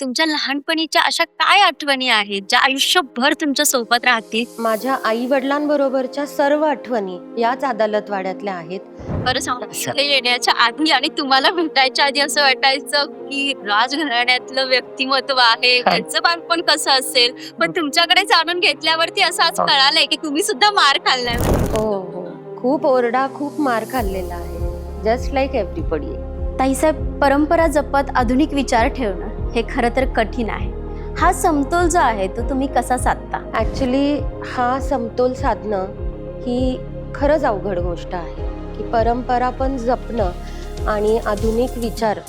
तुमच्या लहानपणीच्या अशा काय आठवणी आहेत, ज्या आयुष्यभर तुमच्या सोबत राहतील? माझ्या आई-वडिलांबरोबरच्या सर्व आठवणी याच अदालतवाड्यातल्या आहेत. बरं सांगा, इथे येण्याच्या आधी आणि तुम्हाला भेटायच्या आधी असं वाटायचं, की राजघराण्यातलं व्यक्तिमत्व आहे, त्यांचं बालपण कसं असेल? पण तुमच्याकडे जाणून घेतल्यावरती असं आज कळालंय, की तुम्ही सुद्धा मार खाल्लाय. हो, हो. खूप ओरडा, खूप मार खाल्लेला आहे. Just like everybody. ताईसाहेब, परंपरा जपत आधुनिक विचार ठेवणं हे खरं तर कठीण आहे. हा समतोल जो आहे तो तुम्ही कसा साधता? ॲक्च्युली हा समतोल साधणं ही खरंच अवघड गोष्ट आहे, की परंपरा पण जपणं आणि आधुनिक विचार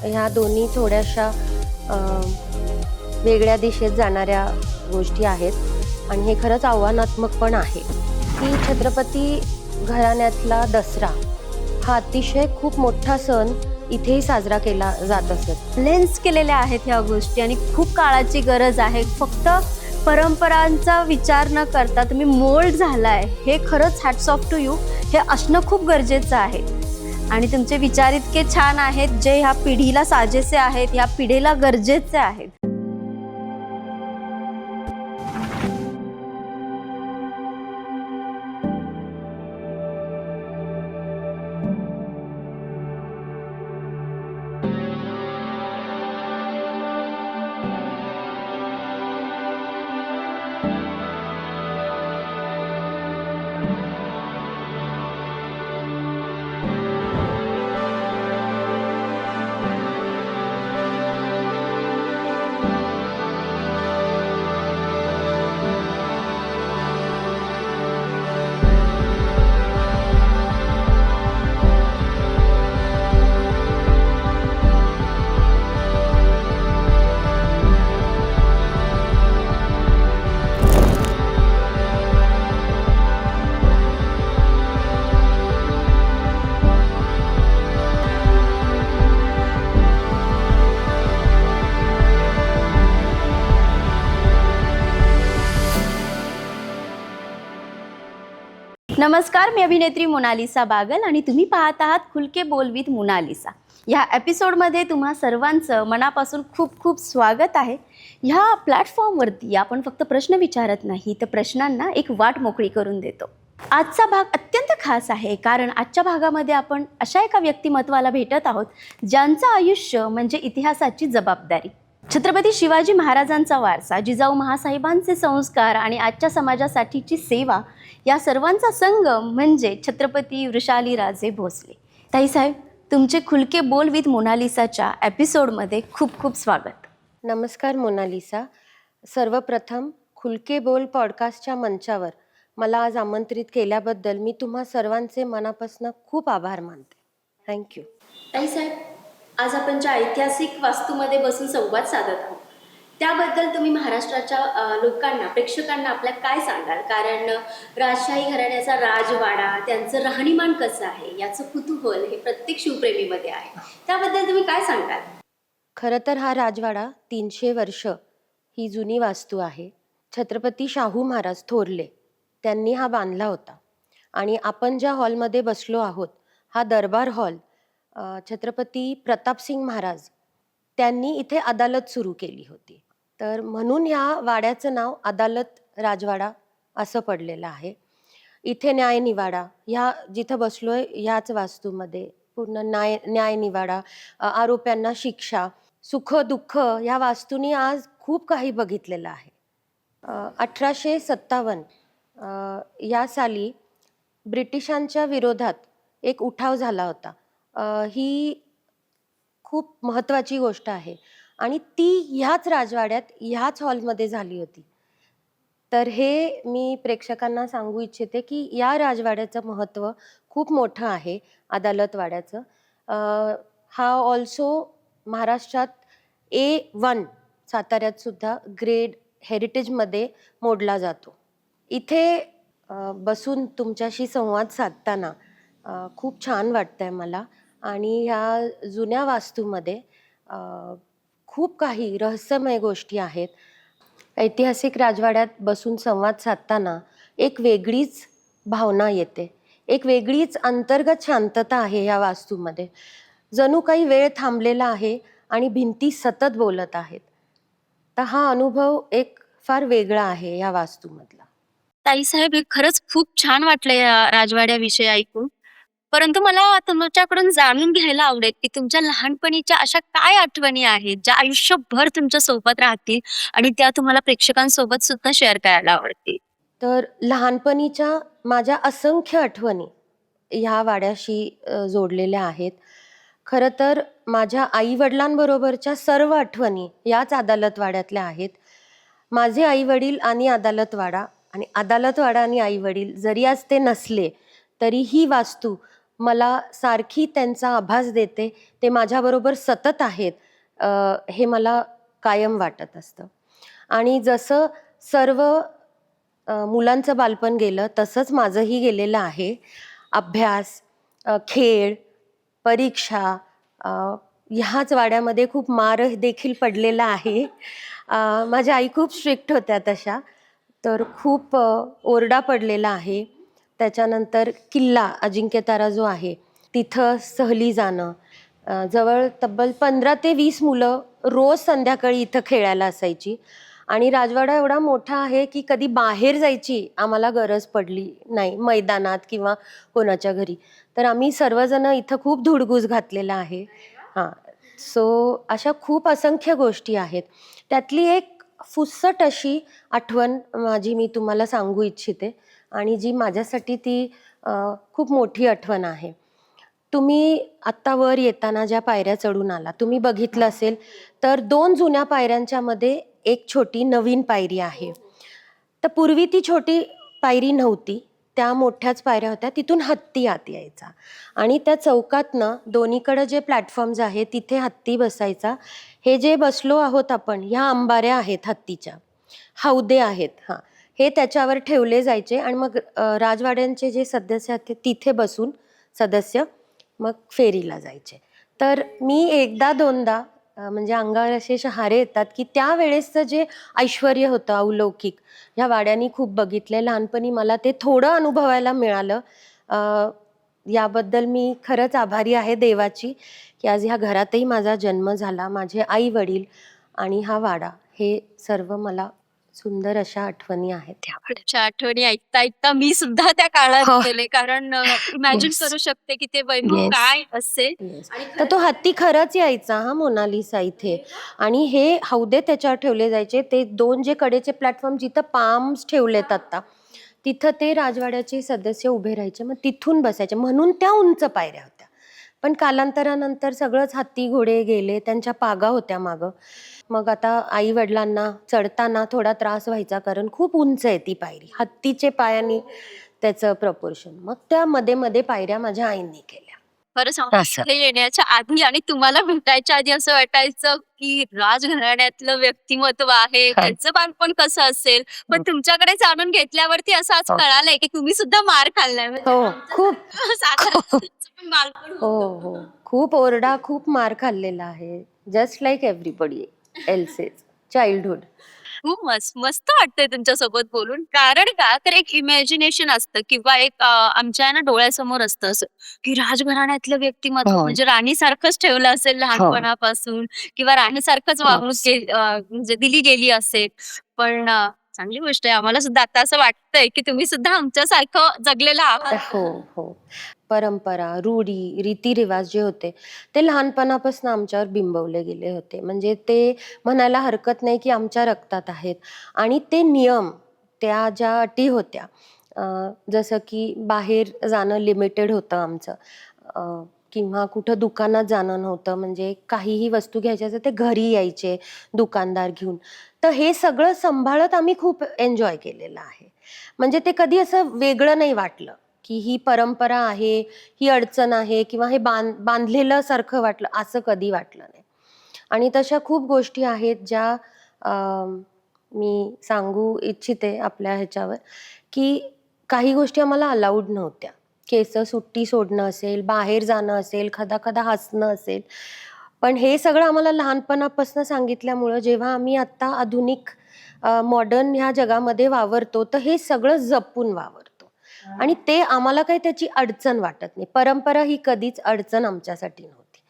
ह्या दोन्ही थोड्याशा वेगळ्या दिशेत जाणाऱ्या गोष्टी आहेत आणि हे खरंच आव्हानात्मक पण आहे. की छत्रपती घराण्यातला दसरा हा अतिशय खूप मोठा सण इथेही साजरा केला जात असत. लेन्स केलेल्या आहेत ह्या गोष्टी आणि खूप काळाची गरज आहे. फक्त परंपरांचा विचार न करता तुम्ही मोल्ड झालाय, हे खरंच हॅट्स ऑफ टू यू. हे असणं खूप गरजेचं आहे आणि तुमचे विचार इतके छान आहेत, जे ह्या पिढीला साजेसे आहेत, ह्या पिढीला गरजेचे आहेत. नमस्कार, मी अभिनेत्री मोनालिसा बागल आणि तुम्ही पाहत आहात खुलके बोल विथ मोनालिसा. ह्या एपिसोडमध्ये तुम्हा सर्वांचं मनापासून खूप खूप स्वागत आहे. ह्या प्लॅटफॉर्मवरती आपण फक्त प्रश्न विचारत नाही, तर प्रश्नांना एक वाट मोकळी करून देतो. आजचा भाग अत्यंत खास आहे, कारण आजच्या भागामध्ये आपण अशा एका व्यक्तिमत्वाला भेटत आहोत, ज्यांचं आयुष्य म्हणजे इतिहासाची जबाबदारी. छत्रपती शिवाजी महाराजांचा वारसा, जिजाऊ महासाहेबांचे संस्कार आणि आजच्या समाजासाठीची सेवा, या सर्वांचा संगम म्हणजे छत्रपती वृषालीराजे भोसले. ताईसाहेब, तुमचे खुलके बोल विथ मोनालिसाच्या एपिसोडमध्ये खूप खूप स्वागत. नमस्कार मोनालिसा. सर्वप्रथम खुलके बोल पॉडकास्टच्या मंचावर मला आज आमंत्रित केल्याबद्दल मी तुम्हा सर्वांचे मनापासून खूप आभार मानते. थँक्यू. ताईसाहेब, आज आपण ज्या ऐतिहासिक वास्तूमध्ये बसून संवाद साधत आहोत, त्याबद्दल तुम्ही महाराष्ट्राच्या लोकांना, प्रेक्षकांना आपल्या काय सांगाल? कारण राजशाही घराण्याचा राजवाडा, त्यांचं राहणीमान कसं आहे, याचं कुतूहल हे प्रत्येक शिवप्रेमीमध्ये आहे. त्याबद्दल तुम्ही काय सांगाल? खरं तर हा राजवाडा 300 वर्ष ही जुनी वास्तू आहे. छत्रपती शाहू महाराज थोरले त्यांनी हा बांधला होता आणि आपण ज्या हॉलमध्ये बसलो आहोत, हा दरबार हॉल छत्रपती प्रतापसिंग महाराज त्यांनी इथे अदालत सुरू केली होती. तर म्हणून ह्या वाड्याचं नाव अदालत राजवाडा असं पडलेलं आहे. इथे न्यायनिवाडा, ह्या जिथं बसलोय ह्याच वास्तूमध्ये पूर्ण न्यायनिवाडा, आरोप्यांना शिक्षा, सुख दुःख, ह्या वास्तूंनी आज खूप काही बघितलेलं आहे. 1857 या साली ब्रिटिशांच्या विरोधात एक उठाव झाला होता. ही खूप महत्त्वाची गोष्ट आहे आणि ती ह्याच राजवाड्यात, ह्याच हॉलमध्ये झाली होती. तर हे मी प्रेक्षकांना सांगू इच्छिते की या राजवाड्याचं महत्त्व खूप मोठं आहे अदालतवाड्याचं. हा ऑल्सो महाराष्ट्रात A1 साताऱ्यात सुद्धा ग्रेड हेरिटेजमध्ये मोडला जातो. इथे बसून तुमच्याशी संवाद साधताना खूप छान वाटतंय मला आणि ह्या जुन्या वास्तूमध्ये खूप काही रहस्यमय गोष्टी आहेत. ऐतिहासिक राजवाड्यात बसून संवाद साधताना एक वेगळीच भावना येते, एक वेगळीच अंतर्गत शांतता आहे या वास्तूमध्ये. जणू काही वेळ थांबलेला आहे आणि भिंती सतत बोलत आहेत. तर हा अनुभव एक फार वेगळा आहे या वास्तूमधला. ताईसाहेब, हे खरंच खूप छान वाटलं या राजवाड्याविषयी ऐकून. परंतु मला तुमच्याकडून जाणून घ्यायला आवडेल, की तुमच्या लहानपणीच्या अशा काय आठवणी आहेत, ज्या आयुष्यभर तुमच्या सोबत राहतील आणि त्या तुम्हाला प्रेक्षकांसोबत सुद्धा शेअर करायला आवडतील? तर लहानपणीच्या माझ्या असंख्य आठवणी ह्या वाड्याशी जोडलेल्या आहेत. खरं तर माझ्या आई-वडिलांबरोबरच्या सर्व आठवणी याच अदालतवाड्यातल्या आहेत. माझे आई-वडील आणि अदालतवाडा आणि अदालतवाडा आणि आई-वडील जरी आज ते नसले, तरी ही वास्तू मला सारखी त्यांचा आभास देते. ते माझ्याबरोबर सतत आहेत, हे मला कायम वाटत असतं. आणि जसं सर्व मुलांचं बालपण गेलं, तसंच माझंही गेलेलं आहे. अभ्यास, खेळ, परीक्षा, अ, ह्याच वाड्यामध्ये खूप मार देखील पडलेला आहे. माझ्या आई खूप स्ट्रिक्ट होत्या तशा, तर खूप ओरडा पडलेला आहे. त्याच्यानंतर किल्ला अजिंक्यतारा जो आहे, तिथं सहली जाणं. जवळ तब्बल 15 ते 20 मुलं रोज संध्याकाळी इथं खेळायला असायची. आणि राजवाडा एवढा मोठा आहे, की कधी बाहेर जायची आम्हाला गरज पडली नाही, मैदानात किंवा कोणाच्या घरी. तर आम्ही सर्वजण इथं खूप धुडगूस घातलेला आहे. हां. सो अशा खूप असंख्य गोष्टी आहेत. त्यातली एक फुस्सट अशी आठवण माझी मी तुम्हाला सांगू इच्छिते आणि जी माझ्यासाठी ती खूप मोठी आठवण आहे. तुम्ही आत्ता वर येताना ज्या पायऱ्या चढून आला, तुम्ही बघितलं असेल, तर 2 जुन्या पायऱ्यांच्या मध्ये एक छोटी नवीन पायरी आहे. तर पूर्वी ती छोटी पायरी नव्हती. त्या मोठ्याच पायऱ्या होत्या. तिथून हत्ती आत यायचा आणि त्या चौकातनं दोन्हीकडं जे प्लॅटफॉर्म्स आहेत, तिथे हत्ती बसायचा. हे जे बसलो आहोत आपण, ह्या अंबाऱ्या आहेत हत्तीच्या, हौदे आहेत. हां, हे त्याच्यावर ठेवले जायचे आणि मग राजवाड्यांचे जे सदस्य आहेत, ते तिथे बसून सदस्य मग फेरीला जायचे. तर मी एकदा दोनदा म्हणजे अंगावर असे शहारे येतात, की त्यावेळेसचं जे ऐश्वर्य होतं अलौकिक, ह्या वाड्यांनी खूप बघितलंय. लहानपणी मला ते थोडं अनुभवायला मिळालं. अ, याबद्दल मी खरंच आभारी आहे देवाची, की आज ह्या घरातही माझा जन्म झाला. माझे आई-वडील आणि हा वाडा हे सर्व मला सुंदर अशा आठवणी आहेत. त्या वाड्याच्या आठवणी ऐकता ऐकता मी सुद्धा त्या काळात हो. गेले. कारण इमॅजिन येस. करू शकते की ते वैभव येस. काय असेल. येस. तर तो हत्ती खरंच यायचा हां मोनालिसा इथे आणि हे हौदे त्याच्यावर ठेवले जायचे. ते 2 जे कडेचे प्लॅटफॉर्म जिथं पाम्स ठेवलेत आता, तिथं ते राजवाड्याचे सदस्य उभे राहायचे. मग तिथून बसायचे. म्हणून त्या उंच पायऱ्या होत्या. पण कालांतरानंतर सगळंच हत्ती घोडे गेले. त्यांच्या पागा होत्या मागं. मग आता आई-वडिलांना चढताना थोडा त्रास व्हायचा कारण खूप उंच आहे ती पायरी. हत्तीचे पायानी त्याचं प्रपोर्शन. मग त्या मध्ये-मध्ये पायऱ्या माझ्या आईंनी केल्या. खरं सांगू, इथे येण्याच्या आधी आणि तुम्हाला भेटायच्या आधी असं वाटायचं की राजघराण्यातलं व्यक्तिमत्व आहे, त्यांचं बालपण कसं असेल. पण तुमच्याकडे जाणून घेतल्यावरती असं आज कळालंय की तुम्ही सुद्धा मार खाल्लाय. म्हणजे हो, खूप. साधारण तुमचं पण बालपण हो, होतं. हो. खूप ओरडा, खूप मार खाल्लेला आहे. Just like everybody else's childhood. खूप मस्त वाटतंय तुमच्यासोबत बोलून. कारण का तर एक इमॅजिनेशन असतं किंवा एक आमच्या ना डोळ्यासमोर असतं असं, की राजघराण्यातलं व्यक्तिमत्व म्हणजे राणीसारखंच ठेवलं असेल लहानपणापासून किंवा राणीसारखंच वागणूक म्हणजे दिली गेली असेल. पण चांगली गोष्ट आहे. आम्हाला सुद्धा आता असं वाटतंय, की तुम्ही सुद्धा आमच्यासारखं जगलेलं आहात. हो, हो. परंपरा, रूढी, रीतिरिवाज जे होते, ते लहानपणापासून आमच्यावर बिंबवले गेले होते. म्हणजे ते म्हणायला हरकत नाही, की आमच्या रक्तात आहेत. आणि ते नियम, त्या ज्या अटी होत्या, अ, जसं की बाहेर जाणं लिमिटेड होतं आमचं. अ, किंवा कुठं दुकानात जाणं नव्हतं. म्हणजे काहीही वस्तू घ्यायच्या असेल, ते घरी यायचे दुकानदार घेऊन. तर हे सगळं सांभाळत आम्ही खूप एन्जॉय केलेलं आहे. म्हणजे ते कधी असं वेगळं नाही वाटलं, की ही परंपरा आहे, ही अडचण आहे किंवा हे बांधलेलं सारखं वाटलं, असं कधी वाटलं नाही. आणि तशा खूप गोष्टी आहेत ज्या मी सांगू इच्छिते आपल्या ह्याच्यावर, की काही गोष्टी आम्हाला अलाउड नव्हत्या. केसं सुट्टी सोडणं असेल, बाहेर जाणं असेल, खदा-खदा हसणं असेल. पण हे सगळं आम्हाला लहानपणापासून सांगितल्यामुळं जेव्हा आम्ही आत्ता आधुनिक मॉडर्न ह्या जगामध्ये वावरतो, तर हे सगळं जपून वावरतो. आणि ते आम्हाला काही त्याची अडचण वाटत नाही. परंपरा ही कधीच अडचण आमच्यासाठी नव्हती,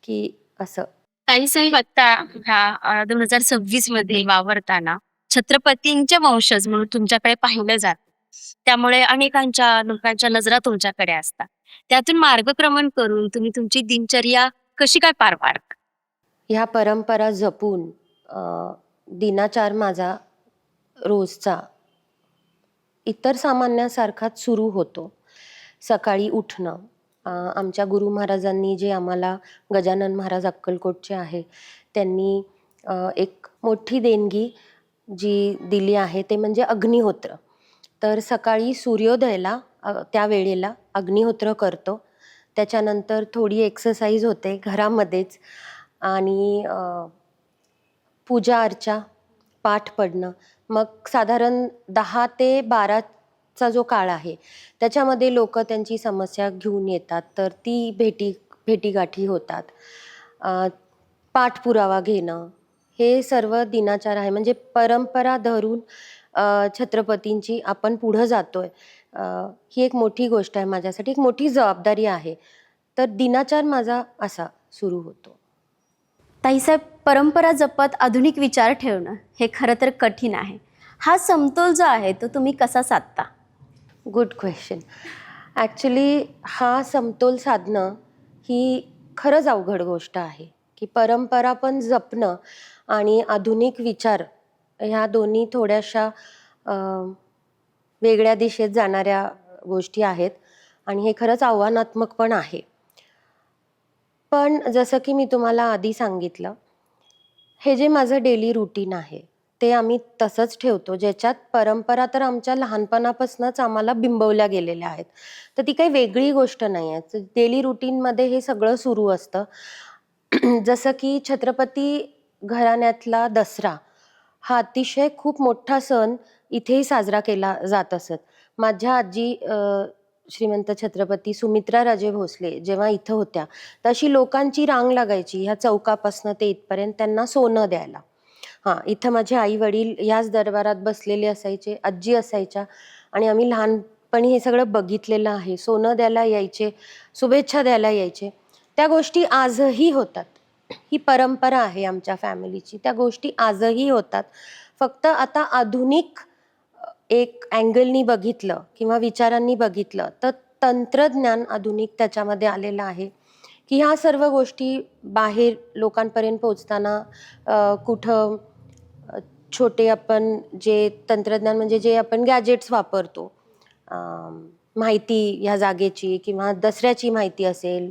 की असं. काही साहेब आता ह्या 2026 मध्ये वावरताना छत्रपतींचे वंशज म्हणून तुमच्याकडे पाहिलं जात. त्यामुळे अनेकांच्या लोकांच्या नजरा तुमच्याकडे असतात. त्यातून मार्गक्रमण करून तुम्ही तुमची दिनचर्या कशी काय पार पाडता? ह्या परंपरा जपून दिनाचार माझा रोजचा इतर सामान्यासारखाच सुरू होतो. सकाळी उठणं, आमच्या गुरु महाराजांनी जे आम्हाला गजानन महाराज अक्कलकोटचे आहे त्यांनी एक मोठी देणगी जी दिली आहे ते म्हणजे अग्निहोत्र. तर सकाळी सूर्योदयाला त्या वेळेला अग्निहोत्र करतो. त्याच्यानंतर थोडी एक्सरसाइज होते घरामध्येच आणि पूजा अर्चा, पाठ पडणं. मग साधारण 10 ते 12चा जो काळ आहे त्याच्यामध्ये लोक त्यांची समस्या घेऊन येतात, तर ती भेटीगाठी होतात. पाठपुरावा घेणं हे सर्व दिनाचार आहे. म्हणजे परंपरा धरून छत्रपतींची आपण पुढं जातोय. ही एक मोठी गोष्ट आहे माझ्यासाठी, एक मोठी जबाबदारी आहे. तर दिनाचार माझा असा सुरू होतो. ताईसाहेब, परंपरा जपत आधुनिक विचार ठेवणं हे खरं तर कठीण आहे. हा समतोल जो आहे तो तुम्ही कसा साधता? Good question. ॲक्च्युली हा समतोल साधणं ही खरंच अवघड गोष्ट आहे, की परंपरा पण जपणं आणि आधुनिक विचार ह्या दोन्ही थोड्याशा वेगळ्या दिशेत जाणाऱ्या गोष्टी आहेत आणि हे खरंच आव्हानात्मक पण आहे. पण जसं की मी तुम्हाला आधी सांगितलं, हे जे माझं डेली रुटीन आहे ते आम्ही तसंच ठेवतो, ज्याच्यात परंपरा तर आमच्या लहानपणापासूनच आम्हाला बिंबवल्या गेलेल्या आहेत. तर ती काही वेगळी गोष्ट नाही आहे. डेली रुटीनमध्ये हे सगळं सुरू असतं. जसं की छत्रपती घराण्यातला दसरा हा अतिशय खूप मोठा सण इथेही साजरा केला जात असत. माझ्या आजी श्रीमंत छत्रपती सुमित्राराजे भोसले जेव्हा इथं होत्या, तशी लोकांची रांग लागायची ह्या चौकापासनं ते इथपर्यंत त्यांना सोनं द्यायला. इथं माझे आई वडील याच दरबारात बसलेले असायचे, आजी असायच्या आणि आम्ही लहानपणी हे सगळं बघितलेलं आहे. सोनं द्यायला यायचे, शुभेच्छा द्यायला यायचे. त्या गोष्टी आजही होतात. ही परंपरा आहे आमच्या फॅमिलीची. त्या गोष्टी आजही होतात. फक्त आता आधुनिक एक अँगलनी बघितलं किंवा विचारांनी बघितलं तर तंत्रज्ञान आधुनिक त्याच्यामध्ये आलेलं आहे, की ह्या सर्व गोष्टी बाहेर लोकांपर्यंत पोहोचताना कुठं छोटे आपण जे तंत्रज्ञान म्हणजे जे आपण गॅजेट्स वापरतो, माहिती ह्या जागेची किंवा दसऱ्याची माहिती असेल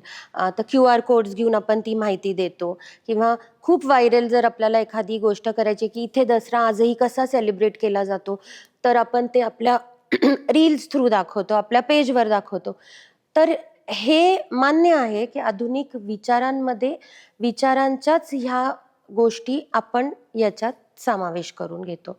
तर QR कोड्स घेऊन आपण ती माहिती देतो. किंवा खूप व्हायरल जर आपल्याला एखादी गोष्ट करायची की इथे दसरा आजही कसा सेलिब्रेट केला जातो, तर आपण ते आपल्या रील्स थ्रू दाखवतो, आपल्या पेजवर दाखवतो. तर हे मान्य आहे की आधुनिक विचारांमध्ये विचारांच्याच ह्या गोष्टी आपण याच्यात समावेश करून घेतो.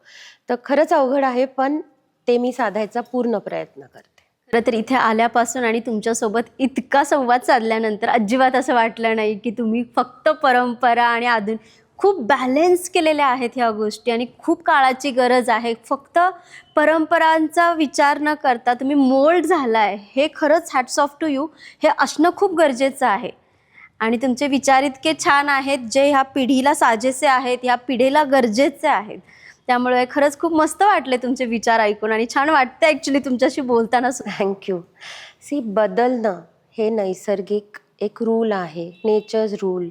तर खरंच अवघड आहे, पण ते मी साधायचा पूर्ण प्रयत्न करते. खरं तर इथे आल्यापासून आणि तुमच्यासोबत इतका संवाद साधल्यानंतर अजिबात असं वाटलं नाही की तुम्ही फक्त परंपरा आणि खूप बॅलेन्स केलेल्या आहेत ह्या गोष्टी आणि खूप काळाची गरज आहे. फक्त परंपरांचा विचार न करता तुम्ही मोल्ड झालाय, हे खरंच हॅट्स ऑफ टू यू. हे असणं खूप गरजेचं आहे आणि तुमचे विचार इतके छान आहेत जे ह्या पिढीला साजेसे आहेत, ह्या पिढीला गरजेचे आहेत. त्यामुळे खरंच खूप मस्त वाटले तुमचे विचार ऐकून आणि छान वाटतं ॲक्च्युली तुमच्याशी बोलताना. थँक्यू. बदलणं हे नैसर्गिक एक रूल आहे, नेचर्स रूल.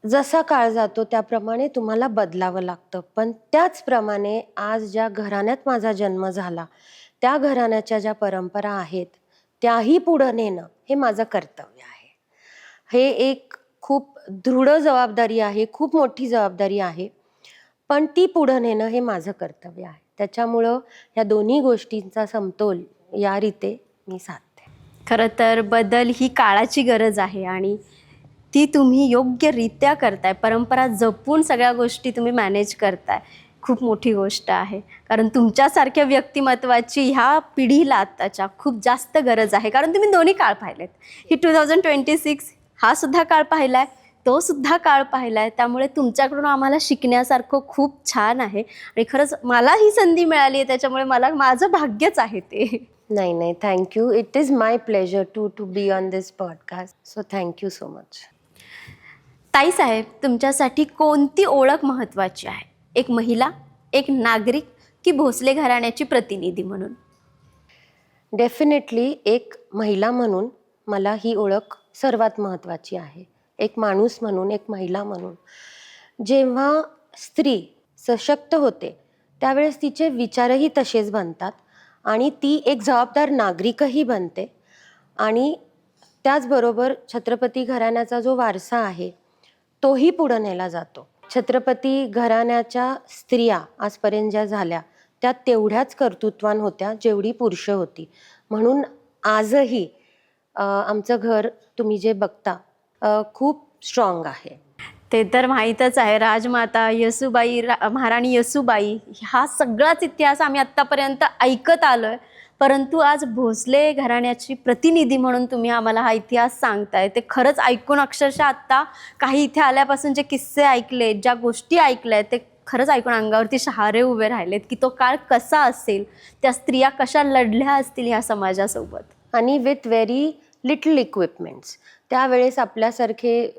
जसा काळ जातो त्याप्रमाणे तुम्हाला बदलावं लागतं. पण त्याचप्रमाणे आज ज्या घराण्यात माझा जन्म झाला त्या घराण्याच्या ज्या परंपरा आहेत त्याही पुढं नेणं हे माझं कर्तव्य आहे. हे एक खूप दृढ जबाबदारी आहे, खूप मोठी जबाबदारी आहे, पण ती पुढं नेणं हे माझं कर्तव्य आहे. त्याच्यामुळं या दोन्ही गोष्टींचा समतोल या रीते मी साधते. खरं तर बदल ही काळाची गरज आहे आणि ती तुम्ही योग्यरित्या करताय. परंपरा जपून सगळ्या गोष्टी तुम्ही मॅनेज करताय. खूप मोठी गोष्ट आहे, कारण तुमच्यासारख्या व्यक्तिमत्वाची ह्या पिढीला आत्ताच्या खूप जास्त गरज आहे. कारण तुम्ही दोन्ही काळ पाहिलेत. ही 2026 हा सुद्धा काळ पाहिलाय, तो सुद्धा काळ पाहिलाय. त्यामुळे तुमच्याकडून आम्हाला शिकण्यासारखं खूप छान आहे आणि खरंच मला ही संधी मिळाली आहे, त्याच्यामुळे माझं भाग्यच आहे ते. नाही, thank you. It is my pleasure to be on this podcast. So thank you so much. ताईसाहेब, तुमच्यासाठी कोणती ओळख महत्त्वाची आहे? एक महिला, एक नागरिक की भोसले घराण्याची प्रतिनिधी म्हणून? डेफिनेटली एक महिला म्हणून मला ही ओळख सर्वात महत्त्वाची आहे. एक माणूस म्हणून, एक महिला म्हणून. जेव्हा स्त्री सशक्त होते त्यावेळेस तिचे विचारही तसेच बनतात आणि ती एक जबाबदार नागरिकही बनते. आणि त्याचबरोबर छत्रपती घराण्याचा जो वारसा आहे तोही पुढं नेला जातो. छत्रपती घराण्याच्या स्त्रिया आजपर्यंत ज्या झाल्या त्या तेवढ्याच कर्तृत्वान होत्या जेवढी पुरुष होती. म्हणून आजही आमचं घर तुम्ही जे बघता खूप स्ट्रॉंग आहे. ते तर माहीतच आहे. राजमाता येसूबाई, महाराणी येसूबाई, हा सगळाच इतिहास आम्ही आत्तापर्यंत ऐकत आलो आहे. परंतु आज भोसले घराण्याची प्रतिनिधी म्हणून तुम्ही आम्हाला हा इतिहास सांगताय, ते खरंच ऐकून अक्षरशः आत्ता काही इथे आल्यापासून जे किस्से ऐकले, ज्या गोष्टी ऐकल्या ते खरंच ऐकून अंगावरती शहारे उभे राहिलेत की तो काळ कसा असेल, त्या स्त्रिया कशा लढल्या असतील ह्या समाजासोबत. आणि विथ व्हेरी लिटल इक्विपमेंट्स. त्यावेळेस आपल्यासारखे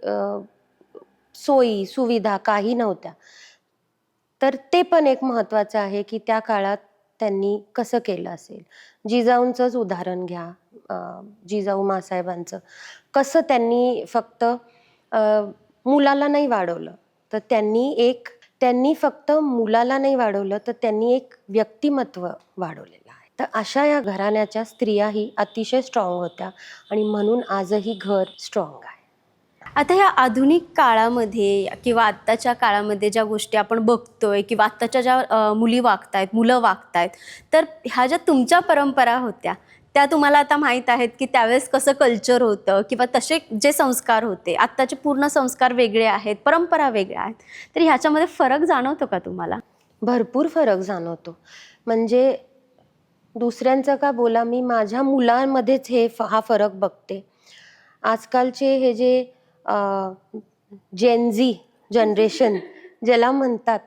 सोयी सुविधा काही नव्हत्या. तर ते पण एक महत्त्वाचं आहे की त्या काळात त्यांनी कसं केलं असेल. जिजाऊंचंच उदाहरण घ्या. जिजाऊ मासाहेबांचं कसं त्यांनी फक्त मुलाला नाही वाढवलं तर त्यांनी फक्त मुलाला नाही वाढवलं तर त्यांनी एक व्यक्तिमत्व वाढवलेलं आहे. तर अशा या घराण्याच्या स्त्रियाही अतिशय स्ट्रॉंग होत्या आणि म्हणून आजही घर स्ट्रॉंग आहे. आता ह्या आधुनिक काळामध्ये किंवा आत्ताच्या काळामध्ये ज्या गोष्टी आपण बघतोय किंवा आत्ताच्या ज्या मुलं वागतायत, तर ह्या ज्या तुमच्या परंपरा होत्या त्या तुम्हाला आता माहीत आहेत की त्यावेळेस कसं कल्चर होतं किंवा तसे जे संस्कार होते, आत्ताचे पूर्ण संस्कार वेगळे आहेत, परंपरा वेगळ्या आहेत. तर ह्याच्यामध्ये फरक जाणवतो का तुम्हाला? भरपूर फरक जाणवतो. म्हणजे दुसऱ्यांचं का बोला, मी माझ्या मुलांमध्येच हा फरक बघते. आजकालचे हे जे जेनझी जनरेशन ज्याला म्हणतात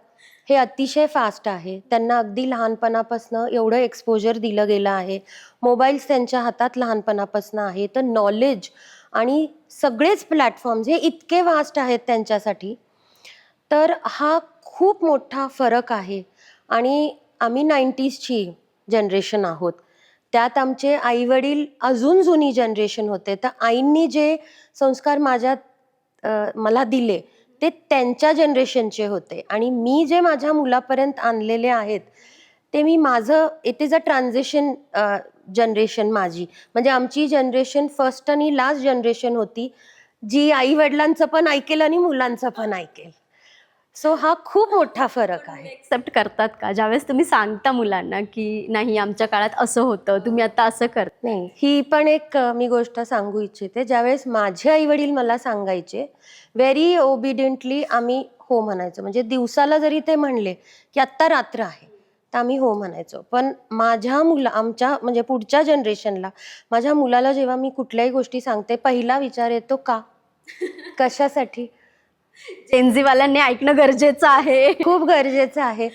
हे अतिशय फास्ट आहे. त्यांना अगदी लहानपणापासून एवढं एक्सपोजर दिलं गेलं आहे. मोबाईल्स त्यांच्या हातात लहानपणापासून आहे. तर नॉलेज आणि सगळेच प्लॅटफॉर्म्स हे इतके वास्ट आहेत त्यांच्यासाठी. तर हा खूप मोठा फरक आहे. आणि आम्ही 90sची जनरेशन आहोत. त्यात आमचे आईवडील अजून जुनी जनरेशन होते. तर आईंनी जे संस्कार मला दिले ते त्यांच्या जनरेशनचे होते आणि मी जे माझ्या मुलापर्यंत आणलेले आहेत ते it is a transition generation माझी. म्हणजे आमची जनरेशन फर्स्ट आणि लास्ट जनरेशन होती जी आई वडिलांचं पण ऐकेल आणि मुलांचं पण ऐकेल. सो हा खूप मोठा फरक आहे. एक्सेप्ट करतात का ज्यावेळेस तुम्ही सांगता मुलांना की नाही आमच्या काळात असं होतं, तुम्ही आता असं करता? नाही, ही पण एक मी गोष्ट सांगू इच्छिते. ज्यावेळेस माझे आई वडील मला सांगायचे व्हेरी ओबिडियंटली आम्ही हो म्हणायचो. म्हणजे दिवसाला जरी ते म्हणले की आत्ता रात्र आहे तर आम्ही हो म्हणायचो. पण आमच्या म्हणजे पुढच्या जनरेशनला, माझ्या मुलाला जेव्हा मी कुठल्याही गोष्टी सांगते पहिला विचार येतो का, कशासाठी. जेनझीवाल्यांनी ऐकणं गरजेचं आहे. खूप गरजेचं आहे.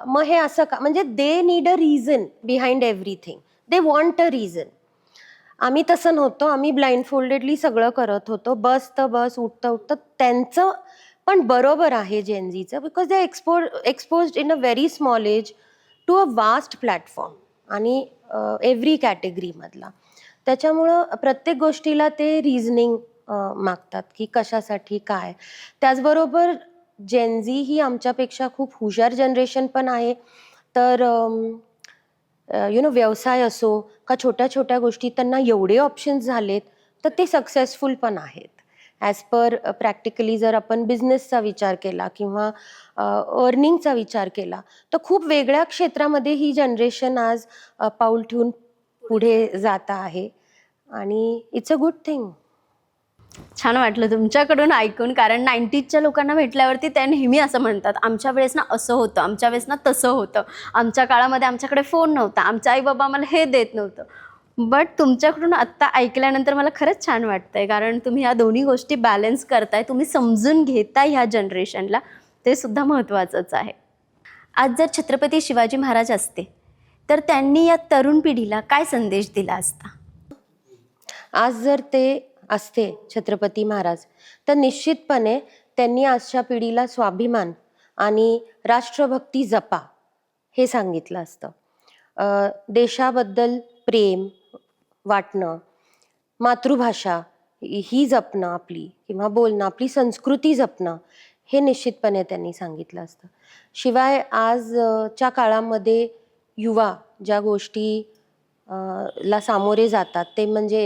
मग हे असं का, म्हणजे they need a reason behind everything. They want a reason. आम्ही तसं नव्हतो. आम्ही ब्लाइंड फोल्डेडली सगळं करत होतो. बस उठतं. त्यांचं पण बरोबर आहे जेनझीचं, because they exposed in a very small age to a vast platform आणि एव्हरी कॅटेगरीमधला. त्याच्यामुळं प्रत्येक गोष्टीला ते रिझनिंग मागतात की कशासाठी काय. त्याचबरोबर जेनझी ही आमच्यापेक्षा खूप हुशार जनरेशन पण आहे. तर व्यवसाय असो का छोट्या छोट्या गोष्टी त्यांना एवढे ऑप्शन्स झालेत तर ते सक्सेसफुल पण आहेत. ॲज पर प्रॅक्टिकली जर आपण बिझनेसचा विचार केला किंवा अर्निंगचा विचार केला तर खूप वेगळ्या क्षेत्रामध्ये ही जनरेशन आज पाऊल ठेवून पुढे जात आहे आणि इट्स अ गुड थिंग. छान वाटलं तुमच्याकडून ऐकून, कारण 90sच्या लोकांना भेटल्यावरती त्या नेहमी असं म्हणतात आमच्या वेळेस ना असं होतं, आमच्या वेळेस ना तसं होतं, आमच्या काळामध्ये आमच्याकडे फोन नव्हता, आमचे आई बाबा आम्हाला हे देत नव्हतं. बट तुमच्याकडून आत्ता ऐकल्यानंतर मला खरंच छान वाटतंय, कारण तुम्ही ह्या दोन्ही गोष्टी बॅलन्स करताय, तुम्ही समजून घेताय ह्या जनरेशनला, ते सुद्धा महत्त्वाचंच आहे. आज जर छत्रपती शिवाजी महाराज असते तर त्यांनी या तरुण पिढीला काय संदेश दिला असता? आज जर ते असते छत्रपती महाराज, तर निश्चितपणे त्यांनी आजच्या पिढीला स्वाभिमान आणि राष्ट्रभक्ती जपा हे सांगितलं असतं. देशाबद्दल प्रेम वाटणं, मातृभाषा ही जपणं आपली किंवा बोलणं, आपली संस्कृती जपणं हे निश्चितपणे त्यांनी सांगितलं असतं. शिवाय आजच्या काळामध्ये युवा ज्या गोष्टी ला सामोरे जातात ते म्हणजे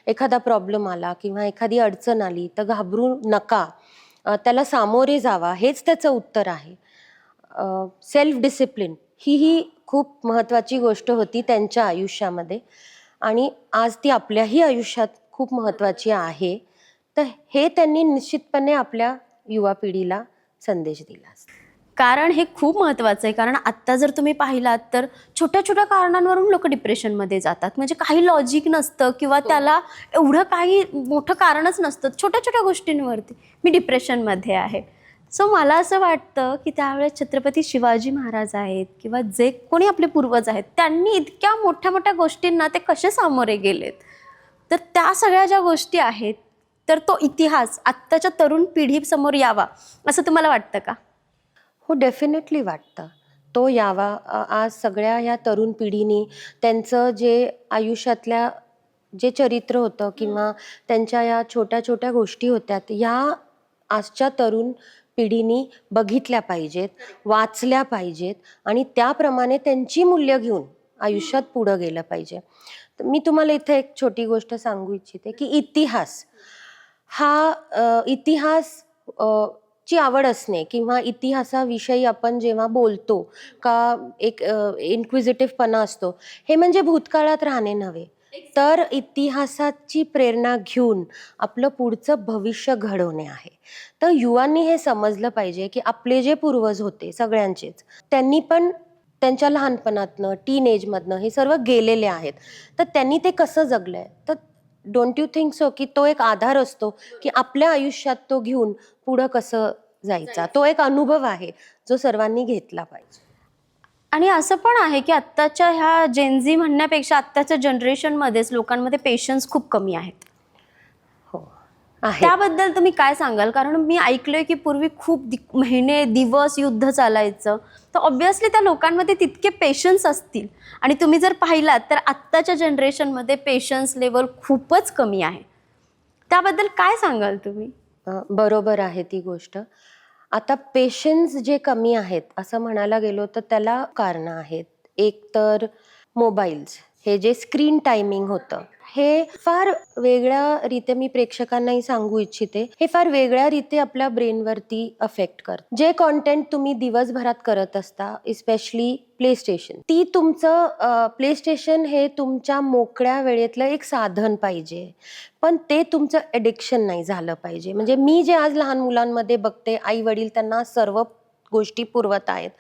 एखादा प्रॉब्लेम आला किंवा एखादी अडचण आली तर घाबरू नका, त्याला सामोरे जावा, हेच त्याचं उत्तर आहे. सेल्फ डिसिप्लिन ही खूप महत्त्वाची गोष्ट होती त्यांच्या आयुष्यामध्ये आणि आज ती आपल्याही आयुष्यात खूप महत्त्वाची आहे. तर हे त्यांनी निश्चितपणे आपल्या युवा पिढीला संदेश दिला असता. कारण हे खूप महत्त्वाचं आहे. कारण आत्ता जर तुम्ही पाहिलात तर छोट्या छोट्या कारणांवरून लोक डिप्रेशनमध्ये जातात. म्हणजे काही लॉजिक नसतं किंवा त्याला एवढं काही मोठं कारणच नसतं. छोट्या छोट्या गोष्टींवरती मी डिप्रेशनमध्ये आहे. सो मला असं वाटतं की त्यावेळेस छत्रपती शिवाजी महाराज आहेत किंवा जे कोणी आपले पूर्वज आहेत त्यांनी इतक्या मोठ्या मोठ्या गोष्टींना ते कसे सामोरे गेलेत. तर त्या सगळ्या ज्या गोष्टी आहेत तर तो इतिहास आत्ताच्या तरुण पिढीसमोर यावा असं तुम्हाला वाटतं का? हो, डेफिनेटली वाटतं. तो यावा. आज सगळ्या ह्या तरुण पिढीनी त्यांचं जे आयुष्यातल्या जे चरित्र होतं किंवा त्यांच्या या छोट्या छोट्या गोष्टी होत्या ह्या आजच्या तरुण पिढीनी बघितल्या पाहिजेत, वाचल्या पाहिजेत आणि त्याप्रमाणे त्यांची मूल्य घेऊन आयुष्यात पुढं गेलं पाहिजे. तर मी तुम्हाला इथे एक छोटी गोष्ट सांगू इच्छिते की इतिहास ची आवड असणे किंवा इतिहासाविषयी आपण जेव्हा बोलतो का एक इन्क्विजिटिव्हपणा असतो, हे म्हणजे भूतकाळात राहणे नव्हे, तर इतिहासाची प्रेरणा घेऊन आपलं पुढचं भविष्य घडवणे आहे. तर युवांनी हे समजलं पाहिजे की आपले जे पूर्वज होते सगळ्यांचेच, त्यांनी पण त्यांच्या लहानपणातनं टीनएजमधनं हे सर्व गेलेले आहेत. तर त्यांनी ते कसं जगलंय, तर डोंट यू थिंक सो की तो एक आधार असतो की आपल्या आयुष्यात तो घेऊन पुढं कसं जायचा. तो एक अनुभव आहे जो सर्वांनी घेतला पाहिजे. आणि असं पण आहे की आत्ताच्या ह्या जेनझी म्हणण्यापेक्षा आत्ताच्या जनरेशनमध्येच लोकांमध्ये पेशन्स खूप कमी आहेत. हो आहे. त्याबद्दल तुम्ही काय सांगाल? कारण मी ऐकलंय की पूर्वी खूप महिने दिवस युद्ध चालायचं, तर ऑब्व्हियसली त्या लोकांमध्ये तितके पेशन्स असतील आणि तुम्ही जर पाहिलात तर आत्ताच्या जनरेशनमध्ये पेशन्स लेवल खूपच कमी आहे. त्याबद्दल काय सांगाल तुम्ही? बरोबर आहे ती गोष्ट. आता पेशन्स जे कमी आहेत असं म्हणायला गेलो तर त्याला कारणं आहेत. एक तर मोबाईल्स, हे जे स्क्रीन टायमिंग होतं हे फार वेगळ्या रीते मी प्रेक्षकांनाही सांगू इच्छिते, हे फार वेगळ्या रीते आपल्या ब्रेनवरती अफेक्ट करतं. जे कॉन्टेंट तुम्ही दिवसभरात करत असता, इस्पेशली प्लेस्टेशन, प्लेस्टेशन हे तुमच्या मोकळ्या वेळेतलं एक साधन पाहिजे, पण ते तुमचं एडिक्शन नाही झालं पाहिजे. म्हणजे मी जे आज लहान मुलांमध्ये बघते, आई वडील त्यांना सर्व गोष्टी पुरवत आहेत,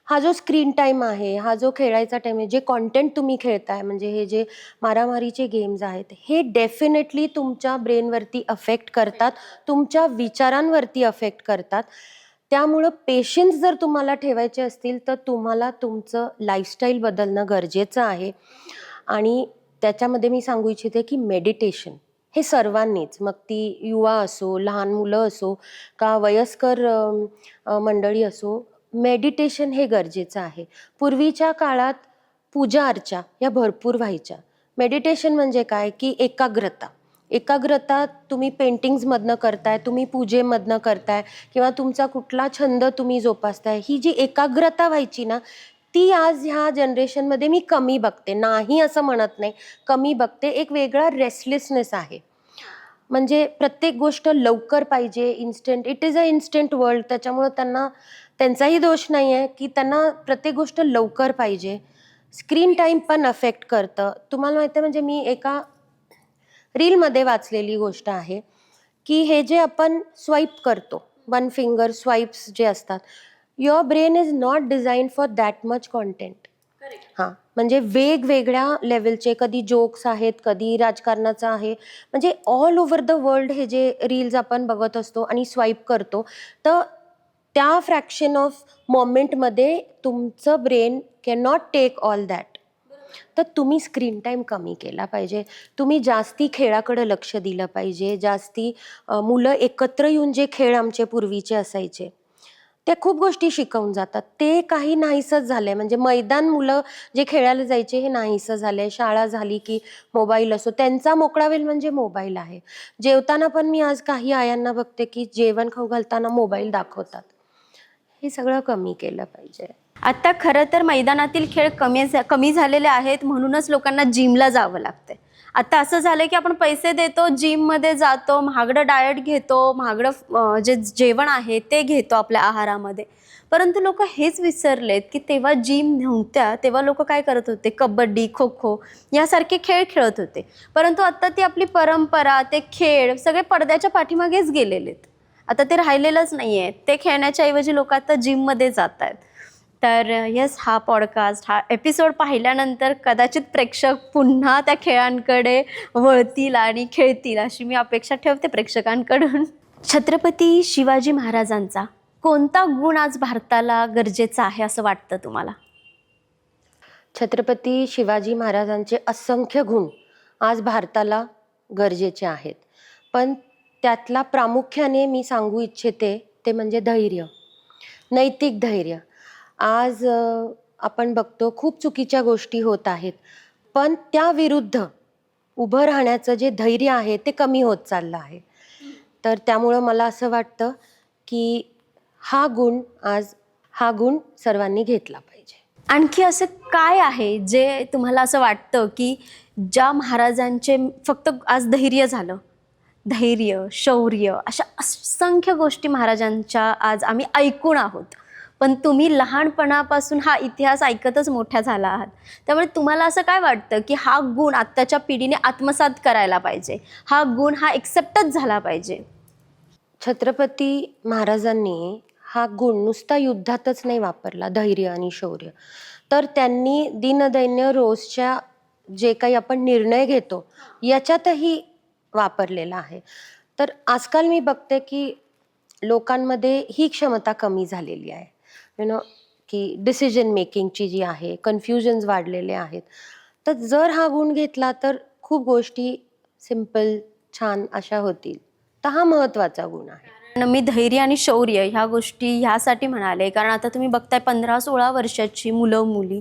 हा जो स्क्रीन टाईम आहे, हा जो खेळायचा टाईम आहे, जे कॉन्टेंट तुम्ही खेळताय, म्हणजे हे जे मारामारीचे गेम्स आहेत, हे डेफिनेटली तुमच्या ब्रेनवरती अफेक्ट करतात, तुमच्या विचारांवरती अफेक्ट करतात. त्यामुळं पेशन्स जर तुम्हाला ठेवायचे असतील तर तुम्हाला तुमचं लाईफस्टाईल बदलणं गरजेचं आहे. आणि त्याच्यामध्ये मी सांगू इच्छिते की मेडिटेशन हे सर्वांनीच, मग ती युवा असो, लहान मुलं असो का वयस्कर मंडळी असो, मेडिटेशन हे गरजेचं आहे. पूर्वीच्या काळात पूजा अर्चा या भरपूर व्हायच्या. मेडिटेशन म्हणजे काय की एकाग्रता तुम्ही पेंटिंग्समधनं करताय, तुम्ही पूजेमधनं करताय किंवा तुमचा कुठला छंद तुम्ही जोपासताय, ही जी एकाग्रता व्हायची ना, ती आज ह्या जनरेशनमध्ये मी कमी बघते. नाही असं म्हणत नाही, कमी बघते. एक वेगळा रेस्टलेसनेस आहे. म्हणजे प्रत्येक गोष्ट लवकर पाहिजे, instant. It is a instant world. त्याच्यामुळं त्यांचाही दोष नाही आहे की त्यांना प्रत्येक गोष्ट लवकर पाहिजे. स्क्रीन टाईम पण अफेक्ट करतं. तुम्हाला माहिती आहे, म्हणजे मी एका रीलमध्ये वाचलेली गोष्ट आहे की हे जे आपण स्वाईप करतो, वन फिंगर स्वाईप्स जे असतात, your brain is not design for that much content. हां, म्हणजे वेगवेगळ्या लेवलचे, कधी जोक्स आहेत, कधी राजकारणाचं आहे, म्हणजे ऑल ओव्हर द वर्ल्ड हे जे रील्स आपण बघत असतो आणि स्वाईप करतो, तर त्या फ्रॅक्शन ऑफ मोमेंटमध्ये तुमचं brain can not take all that. तर तुम्ही स्क्रीन टाईम कमी केला पाहिजे. तुम्ही जास्ती खेळाकडे लक्ष दिलं पाहिजे. जास्ती मुलं एकत्र येऊन जे खेळ आमचे पूर्वीचे असायचे, त्या खूप गोष्टी शिकवून जातात. ते काही नाहीसंच झालंय. म्हणजे मैदान मुलं जे खेळायला जायचे हे नाहीसं झालंय. शाळा झाली की मोबाईल असो. त्यांचा मोकळा वेळ म्हणजे मोबाईल आहे. जेवताना पण मी आज काही आयांना बघते की जेवण खाऊ घालताना मोबाईल दाखवतात. हे सगळं कमी केलं पाहिजे. आता खरं तर मैदानातील खेळ कमी झालेले आहेत, म्हणूनच लोकांना जिमला जावं लागतंय. आता असं झालं की आपण पैसे देतो, जिममध्ये जातो, महागडं डाएट घेतो, महागडं जे जेवण आहे ते घेतो आपल्या आहारामध्ये. परंतु लोक हेच विसरलेत की तेव्हा जिम नव्हत्या, तेव्हा लोक काय करत होते, कबड्डी, खो खो यासारखे खेळ खेळत होते. परंतु आता ती आपली परंपरा, ते खेळ सगळे पडद्याच्या पाठीमागेच गेलेलेत. आता ते राहिलेलंच नाही आहे. ते खेळण्याच्या ऐवजी लोक आता जिममध्ये जात आहेत. तर येस, हा पॉडकास्ट, हा एपिसोड पाहिल्यानंतर कदाचित प्रेक्षक पुन्हा त्या खेळांकडे वळतील आणि खेळतील अशी मी अपेक्षा ठेवते प्रेक्षकांकडून. छत्रपती शिवाजी महाराजांचा कोणता गुण आज भारताला गरजेचा आहे असं वाटतं तुम्हाला? छत्रपती शिवाजी महाराजांचे असंख्य गुण आज भारताला गरजेचे आहेत. पण त्यातला प्रामुख्याने मी सांगू इच्छिते ते म्हणजे धैर्य, नैतिक धैर्य. आज आपण बघतो खूप चुकीच्या गोष्टी होत आहेत, पण त्याविरुद्ध उभं राहण्याचं जे धैर्य आहे ते कमी होत चाललं आहे. तर त्यामुळं मला असं वाटतं की हा गुण सर्वांनी घेतला पाहिजे. आणखी असं काय आहे जे तुम्हाला असं वाटतं की ज्या महाराजांचे फक्त आज धैर्य झालं, धैर्य, शौर्य अशा असंख्य गोष्टी महाराजांच्या आज आम्ही ऐकून आहोत, पण तुम्ही लहानपणापासून हा इतिहास ऐकतच मोठ्या झाला आहात. त्यामुळे तुम्हाला असं काय वाटतं की हा गुण आत्ताच्या पिढीने आत्मसात करायला पाहिजे, हा गुण हा एक्सेप्टच झाला पाहिजे? छत्रपती महाराजांनी हा गुण नुसता युद्धातच नाही वापरला, धैर्य आणि शौर्य, तर त्यांनी दीनदैन्य रोजच्या जे काही आपण निर्णय घेतो याच्यातही वापरलेला आहे. तर आजकाल मी बघते की लोकांमध्ये ही क्षमता कमी झालेली आहे. की डिसिजन मेकिंगची जी आहे, कन्फ्युजन्स वाढलेले आहेत. तर जर हा गुण घेतला तर खूप गोष्टी सिंपल, छान अशा होतील. तर हा महत्त्वाचा गुण आहे. कारण मी धैर्य आणि शौर्य ह्या गोष्टी ह्यासाठी म्हणाले, कारण आता तुम्ही बघताय 15-16 वर्षाची मुलं मुली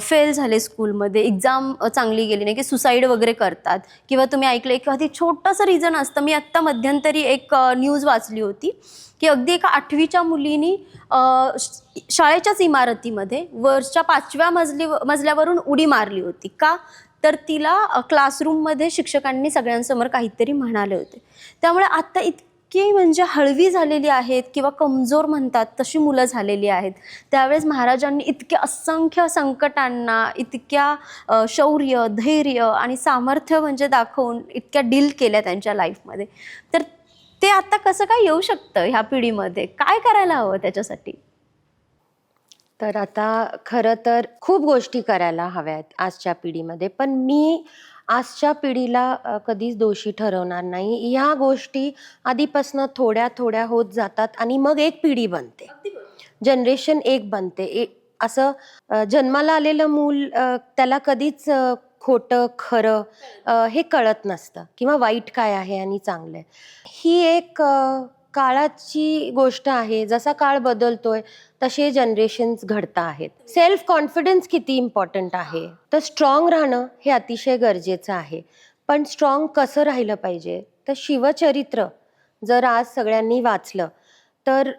फेल झाले स्कूलमध्ये, एक्झाम चांगली गेली नाही की सुसाईड वगैरे करतात. किंवा तुम्ही ऐकलं एखादी छोटंसं रिझन असतं. मी आत्ता मध्यंतरी एक न्यूज वाचली होती की अगदी एका 8वीच्या मुलीनी शाळेच्याच इमारतीमध्ये वरच्या 5व्या मजल्यावरून उडी मारली होती. का? तर तिला क्लासरूममध्ये शिक्षकांनी सगळ्यांसमोर काहीतरी म्हणाले होते. त्यामुळे आत्ता इतकी म्हणजे हळवी झालेली आहेत किंवा कमजोर म्हणतात तशी मुलं झालेली आहेत. त्यावेळेस महाराजांनी इतक्या असंख्य संकटांना इतक्या शौर्य, धैर्य आणि सामर्थ्य म्हणजे दाखवून इतक्या डील केल्या त्यांच्या लाईफमध्ये. तर ते आता कसं काय येऊ शकतं ह्या पिढीमध्ये? काय करायला हवं त्याच्यासाठी? तर आता खरं तर खूप गोष्टी करायला हव्यात आजच्या पिढीमध्ये, पण मी आजच्या पिढीला कधीच दोषी ठरवणार नाही. ह्या गोष्टी आधीपासून थोड्या थोड्या होत जातात आणि मग एक पिढी बनते, जनरेशन एक बनते. असं जन्माला आलेलं मूल त्याला कधीच खोटं खरं हे कळत नसतं किंवा वाईट काय आहे आणि चांगलं आहे. ही एक काळाची गोष्ट आहे. जसा काळ बदलतोय तसे जनरेशन्स घडता आहेत. सेल्फ कॉन्फिडन्स किती इम्पॉर्टंट आहे, तर स्ट्रॉंग राहणं हे अतिशय गरजेचं आहे. पण स्ट्रॉंग कसं राहिलं पाहिजे, तर शिवचरित्र जर आज सगळ्यांनी वाचलं तर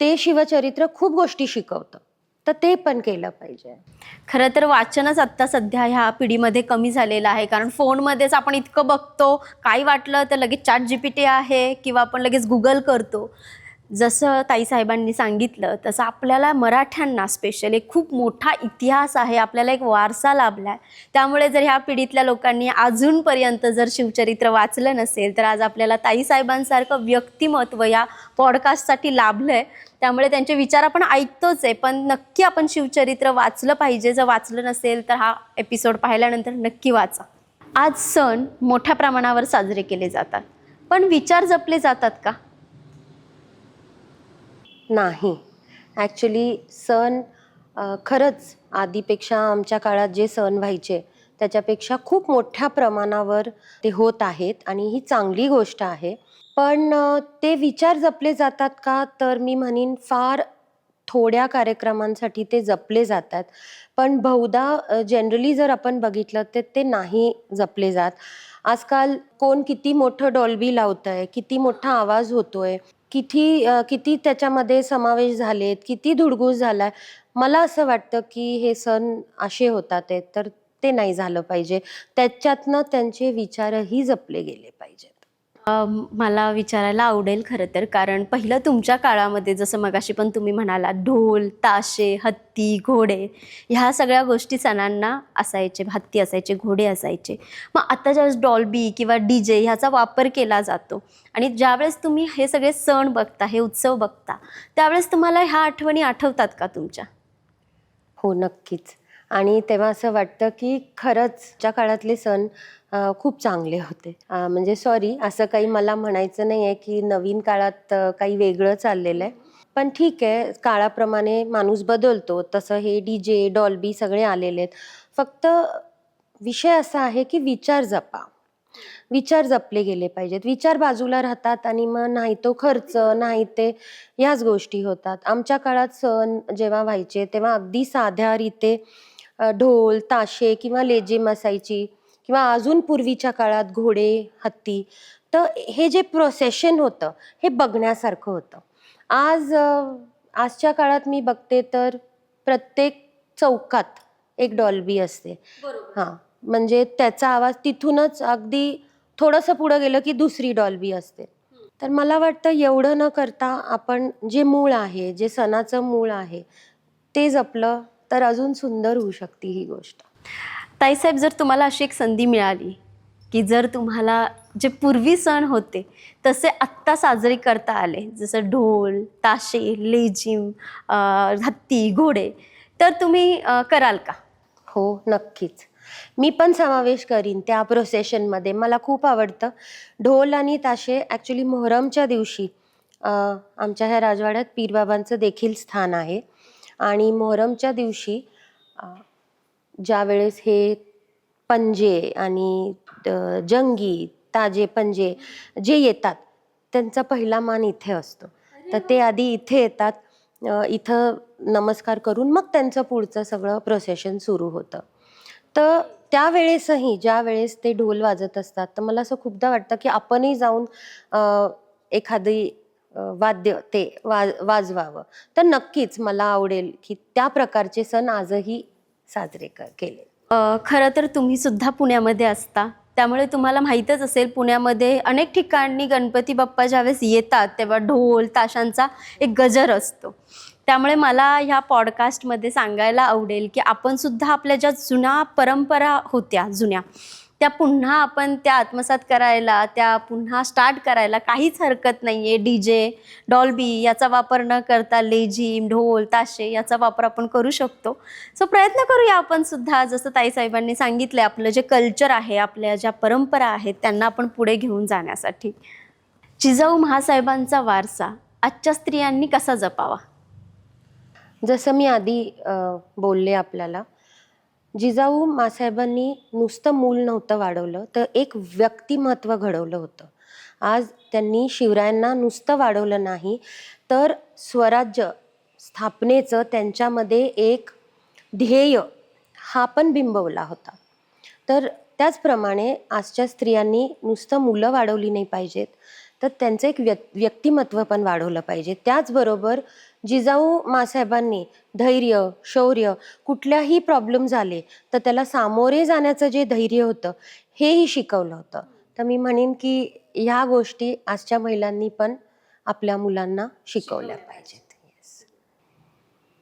ते शिवचरित्र खूप गोष्टी शिकवतं, तर ते पण केलं पाहिजे. खरं तर वाचनच आत्ता सध्या ह्या पिढीमध्ये कमी झालेलं आहे, कारण फोनमध्येच आपण इतकं बघतो, काही वाटलं तर लगेच ChatGPT आहे किंवा आपण लगेच गुगल करतो. जसं ताईसाहेबांनी सांगितलं तसं आपल्याला मराठ्यांना स्पेशली खूप मोठा इतिहास आहे, आपल्याला एक वारसा लाभला आहे. त्यामुळे जर ह्या पिढीतल्या लोकांनी अजूनपर्यंत जर शिवचरित्र वाचलं नसेल तर आज आपल्याला ताईसाहेबांसारखं व्यक्तिमत्व या पॉडकास्टसाठी लाभलं आहे. त्यामुळे त्यांचे विचार आपण ऐकतोच आहे, पण नक्की आपण शिवचरित्र वाचलं पाहिजे. जर वाचलं नसेल तर हा एपिसोड पाहिल्यानंतर नक्की वाचा. आज सण मोठ्या प्रमाणावर साजरे केले जातात, पण विचार जपले जातात का? नाही. ॲक्च्युली सण खरंच आधीपेक्षा आमच्या काळात जे सण व्हायचे त्याच्यापेक्षा खूप मोठ्या प्रमाणावर ते होत आहेत आणि ही चांगली गोष्ट आहे. पण ते विचार जपले जातात का? तर मी म्हणीन फार थोड्या कार्यक्रमांसाठी ते जपले जातात. पण बहुधा जनरली जर आपण बघितलं तर ते नाही जपले जात. आजकाल कोण किती मोठं डॉल्बी लावतंय, किती मोठा आवाज होतोय, किती त्याच्यामध्ये समावेश झालेत, किती धुडगूस झालाय. मला असं वाटतं की हे सण असे होतात आहेत तर ते नाही झालं पाहिजे. त्याच्यातनं त्यांचे विचारही जपले गेले पाहिजेत. मला विचारायला आवडेल खरं तर, कारण पहिलं तुमच्या काळामध्ये जसं मगाशी पण तुम्ही म्हणालात, ढोल, ताशे, हत्ती, घोडे ह्या सगळ्या गोष्टी सणांना असायचे. हत्ती असायचे, घोडे असायचे. मग आता ज्यावेळेस डॉल्बी किंवा DJ ह्याचा वापर केला जातो आणि ज्यावेळेस तुम्ही हे सगळे सण बघता, हे उत्सव बघता, त्यावेळेस तुम्हाला ह्या आठवणी आठवतात का तुमच्या? हो, नक्कीच. आणि तेव्हा असं वाटतं की खरंच च्या काळातले सण खूप चांगले होते. म्हणजे सॉरी, असं काही मला म्हणायचं नाही आहे की नवीन काळात काही वेगळं चाललेलं आहे. पण ठीक आहे, काळाप्रमाणे माणूस बदलतो. तसं हे DJ, डॉल्बी सगळे आलेले आहेत. फक्त विषय असा आहे की विचार जपा. विचार जपले गेले पाहिजेत. विचार बाजूला राहतात आणि मग नाही तो खर्च, नाही ते ह्याच गोष्टी होतात. आमच्या काळात सण जेव्हा व्हायचे तेव्हा अगदी साध्या रीते ढोल, ताशे किंवा लेझीम असायची किंवा अजून पूर्वीच्या काळात घोडे, हत्ती. तर हे जे प्रोसेशन होतं हे बघण्यासारखं होतं. आजच्या काळात मी बघते तर प्रत्येक चौकात एक डॉल्बी असते. हां, म्हणजे त्याचा आवाज तिथूनच अगदी थोडंसं पुढं गेलं की दुसरी डॉल्बी असते. तर मला वाटतं एवढं न करता आपण जे मूळ आहे, जे सणाचं मूळ आहे, ते जपलं तर अजून सुंदर होऊ शकते ही गोष्ट. ताईसाहेब, जर तुम्हाला अशी एक संधी मिळाली की जर तुम्हाला जे पूर्वी सण होते तसे आत्ता साजरे करता आले, जसं ढोल, ताशे, लेझीम, हत्ती, घोडे, तर तुम्ही कराल का? हो, नक्कीच. मी पण समावेश करीन त्या प्रोसेशनमध्ये. मला खूप आवडतं. ढोल आणि ताशे ॲक्चुअली मोहरमच्या दिवशी आमच्या ह्या राजवाड्यात पीरबाबांचं देखील स्थान आहे आणि मोहरमच्या दिवशी ज्यावेळेस हे पंजे आणि जंगी, ताजे पंजे जे येतात, त्यांचा पहिला मान इथे असतो. तर ते आधी इथे येतात. इथं नमस्कार करून मग त्यांचं पुढचं सगळं प्रोसेशन सुरू होतं. तर त्यावेळेसही ज्यावेळेस ते ढोल वाजत असतात, तर मला असं खूपदा वाटतं की आपणही जाऊन एखादी वाद्य ते वाजवावं. तर नक्कीच मला आवडेल की त्या प्रकारचे सण आजही साजरे केले. खरं तर तुम्ही सुद्धा पुण्यामध्ये असता, त्यामुळे तुम्हाला माहीतच असेल पुण्यामध्ये अनेक ठिकाणी गणपती बाप्पा ज्यावेळेस येतात तेव्हा ढोल, ताशांचा एक गजर असतो. त्यामुळे मला ह्या पॉडकास्टमध्ये सांगायला आवडेल की आपण सुद्धा आपल्या ज्या जुन्या परंपरा होत्या त्या पुन्हा आपण त्या आत्मसात करायला, त्या पुन्हा स्टार्ट करायला काहीच हरकत नाही आहे. DJ, डॉल्बी याचा वापर न करता लेझीम, ढोल, ताशे याचा वापर आपण करू शकतो. सो प्रयत्न करूया आपण सुद्धा, जसं ताईसाहेबांनी सांगितलं, आपलं जे कल्चर आहे, आपल्या ज्या परंपरा आहेत त्यांना आपण पुढे घेऊन जाण्यासाठी. जिजाऊ म्हासाहेबांचा वारसा आजच्या स्त्रियांनी कसा जपावा? जसं मी आधी बोलले आपल्याला, जिजाऊ मासाहेबांनी नुसतं मूल नव्हतं वाढवलं, तर एक व्यक्तिमत्व घडवलं होतं. आज त्यांनी शिवरायांना नुसतं वाढवलं नाही, तर स्वराज्य स्थापनेचं त्यांच्यामध्ये एक ध्येय हा पण बिंबवला होता. तर त्याचप्रमाणे आजच्या स्त्रियांनी नुसतं मुलं वाढवली नाही पाहिजेत, तर त्यांचं एक व्यक्तिमत्व पण वाढवलं पाहिजे. त्याचबरोबर जिजाऊ मासाहेबांनी धैर्य, शौर्य, कुठल्याही प्रॉब्लेम झाले तर त्याला सामोरे जाण्याचं जे धैर्य होतं हेही शिकवलं होतं. तर मी म्हणेन की ह्या गोष्टी आजच्या महिलांनी पण आपल्या मुलांना शिकवल्या पाहिजेत. Yes.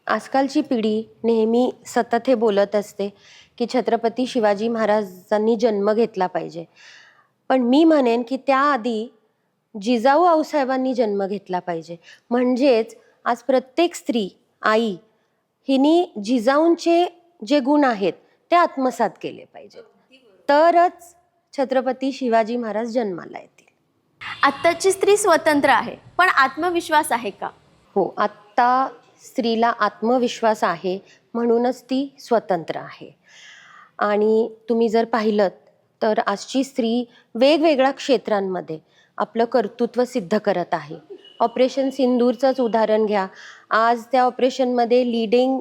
आजकालची पिढी नेहमी सतत हे बोलत असते की छत्रपती शिवाजी महाराजांनी जन्म घेतला पाहिजे. पण मी म्हणेन की त्याआधी जिजाऊ आऊसाहेबांनी जन्म घेतला पाहिजे. म्हणजेच आज प्रत्येक स्त्री, आई हिनी जिजाऊंचे जे गुण आहेत ते आत्मसात केले पाहिजेत. तरच छत्रपती शिवाजी महाराज जन्माला येतील. आत्ताची स्त्री स्वतंत्र आहे, पण आत्मविश्वास आहे का? हो, आत्ता स्त्रीला आत्मविश्वास आहे, म्हणूनच ती स्वतंत्र आहे. आणि तुम्ही जर पाहिलं तर आजची स्त्री वेगवेगळ्या क्षेत्रांमध्ये आपलं कर्तृत्व सिद्ध करत आहे. ऑपरेशन सिंदूरचंच उदाहरण घ्या. आज त्या ऑपरेशनमध्ये लीडिंग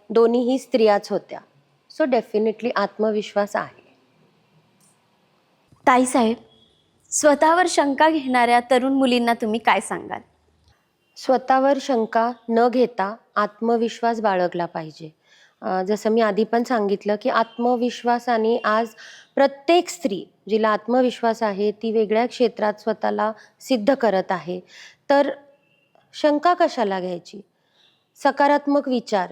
दोन्हीही स्त्रियाच होत्या. सो डेफिनेटली आत्मविश्वास आहे. ताईसाहेब, स्वतःवर शंका घेणाऱ्या तरुण मुलींना तुम्ही काय सांगाल? स्वतःवर शंका न घेता आत्मविश्वास बाळगला पाहिजे. जसं मी आधी पण सांगितलं की आत्मविश्वासाने आज प्रत्येक स्त्री जिला आत्मविश्वास आहे ती वेगळ्या क्षेत्रात स्वतःला सिद्ध करत आहे. तर शंका कशाला घ्यायची? सकारात्मक विचार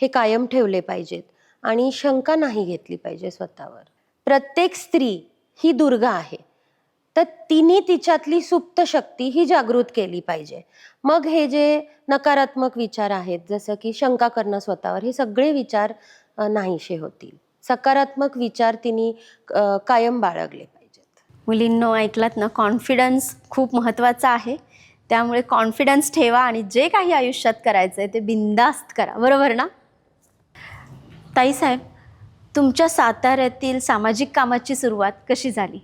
हे कायम ठेवले पाहिजेत आणि शंका नाही घेतली पाहिजे स्वतःवर. प्रत्येक स्त्री ही दुर्गा आहे, तर तिने तिच्यातली सुप्त शक्ती ही जागृत केली पाहिजे. मग हे जे नकारात्मक विचार आहेत जसं की शंका करणं स्वतःवर, हे सगळे विचार नाहीसे होतील. सकारात्मक विचार तिने कायम बाळगले पाहिजेत. मुलींनो, ऐकलात ना, कॉन्फिडन्स खूप महत्त्वाचा आहे. त्यामुळे कॉन्फिडन्स ठेवा आणि जे काही आयुष्यात करायचं आहे ते बिनधास्त करा, बरोबर ना? ताईसाहेब, तुमच्या साताऱ्यातील सामाजिक कामाची सुरुवात कशी झाली?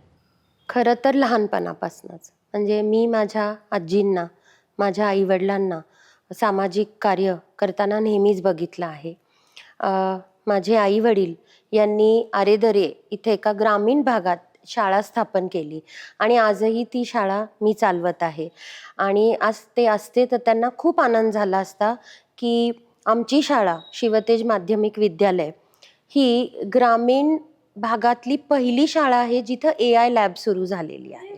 खरं तर लहानपणापासूनच म्हणजे मी माझ्या आजींना, माझ्या आईवडिलांना सामाजिक कार्य करताना नेहमीच बघितलं आहे. माझे आईवडील यांनी आरेदरे इथे एका ग्रामीण भागात शाळा स्थापन केली आणि आजही ती शाळा मी चालवत आहे. आणि आज ते असते तर त्यांना खूप आनंद झाला असता की आमची शाळा शिवतेज माध्यमिक विद्यालय ही ग्रामीण भागातली पहिली शाळा आहे जिथं AI लॅब सुरू झालेली आहे.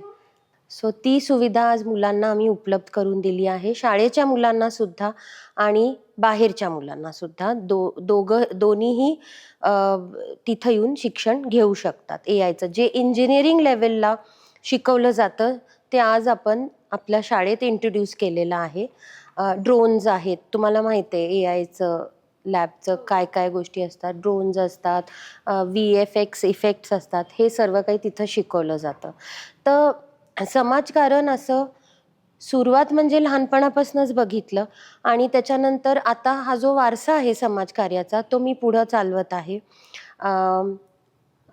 सो ती सुविधा आज मुलांना आम्ही उपलब्ध करून दिली आहे. शाळेच्या मुलांना सुद्धा आणि बाहेरच्या मुलांना सुद्धा दोन्हीही तिथं येऊन शिक्षण घेऊ शकतात. AIचं जे इंजिनिअरिंग लेवलला शिकवलं जातं ते आज आपण आपल्या शाळेत इंट्रोड्यूस केलेलं आहे. ड्रोन्स आहेत, तुम्हाला माहिती आहे AIचं लॅबचं काय काय गोष्टी असतात. ड्रोन्स असतात, VFX इफेक्ट्स असतात, हे सर्व काही तिथं शिकवलं जातं. तर समाजकारण असं सुरुवात म्हणजे लहानपणापासूनच बघितलं आणि त्याच्यानंतर आता हा जो वारसा आहे समाजकार्याचा तो मी पुढं चालवत आहे.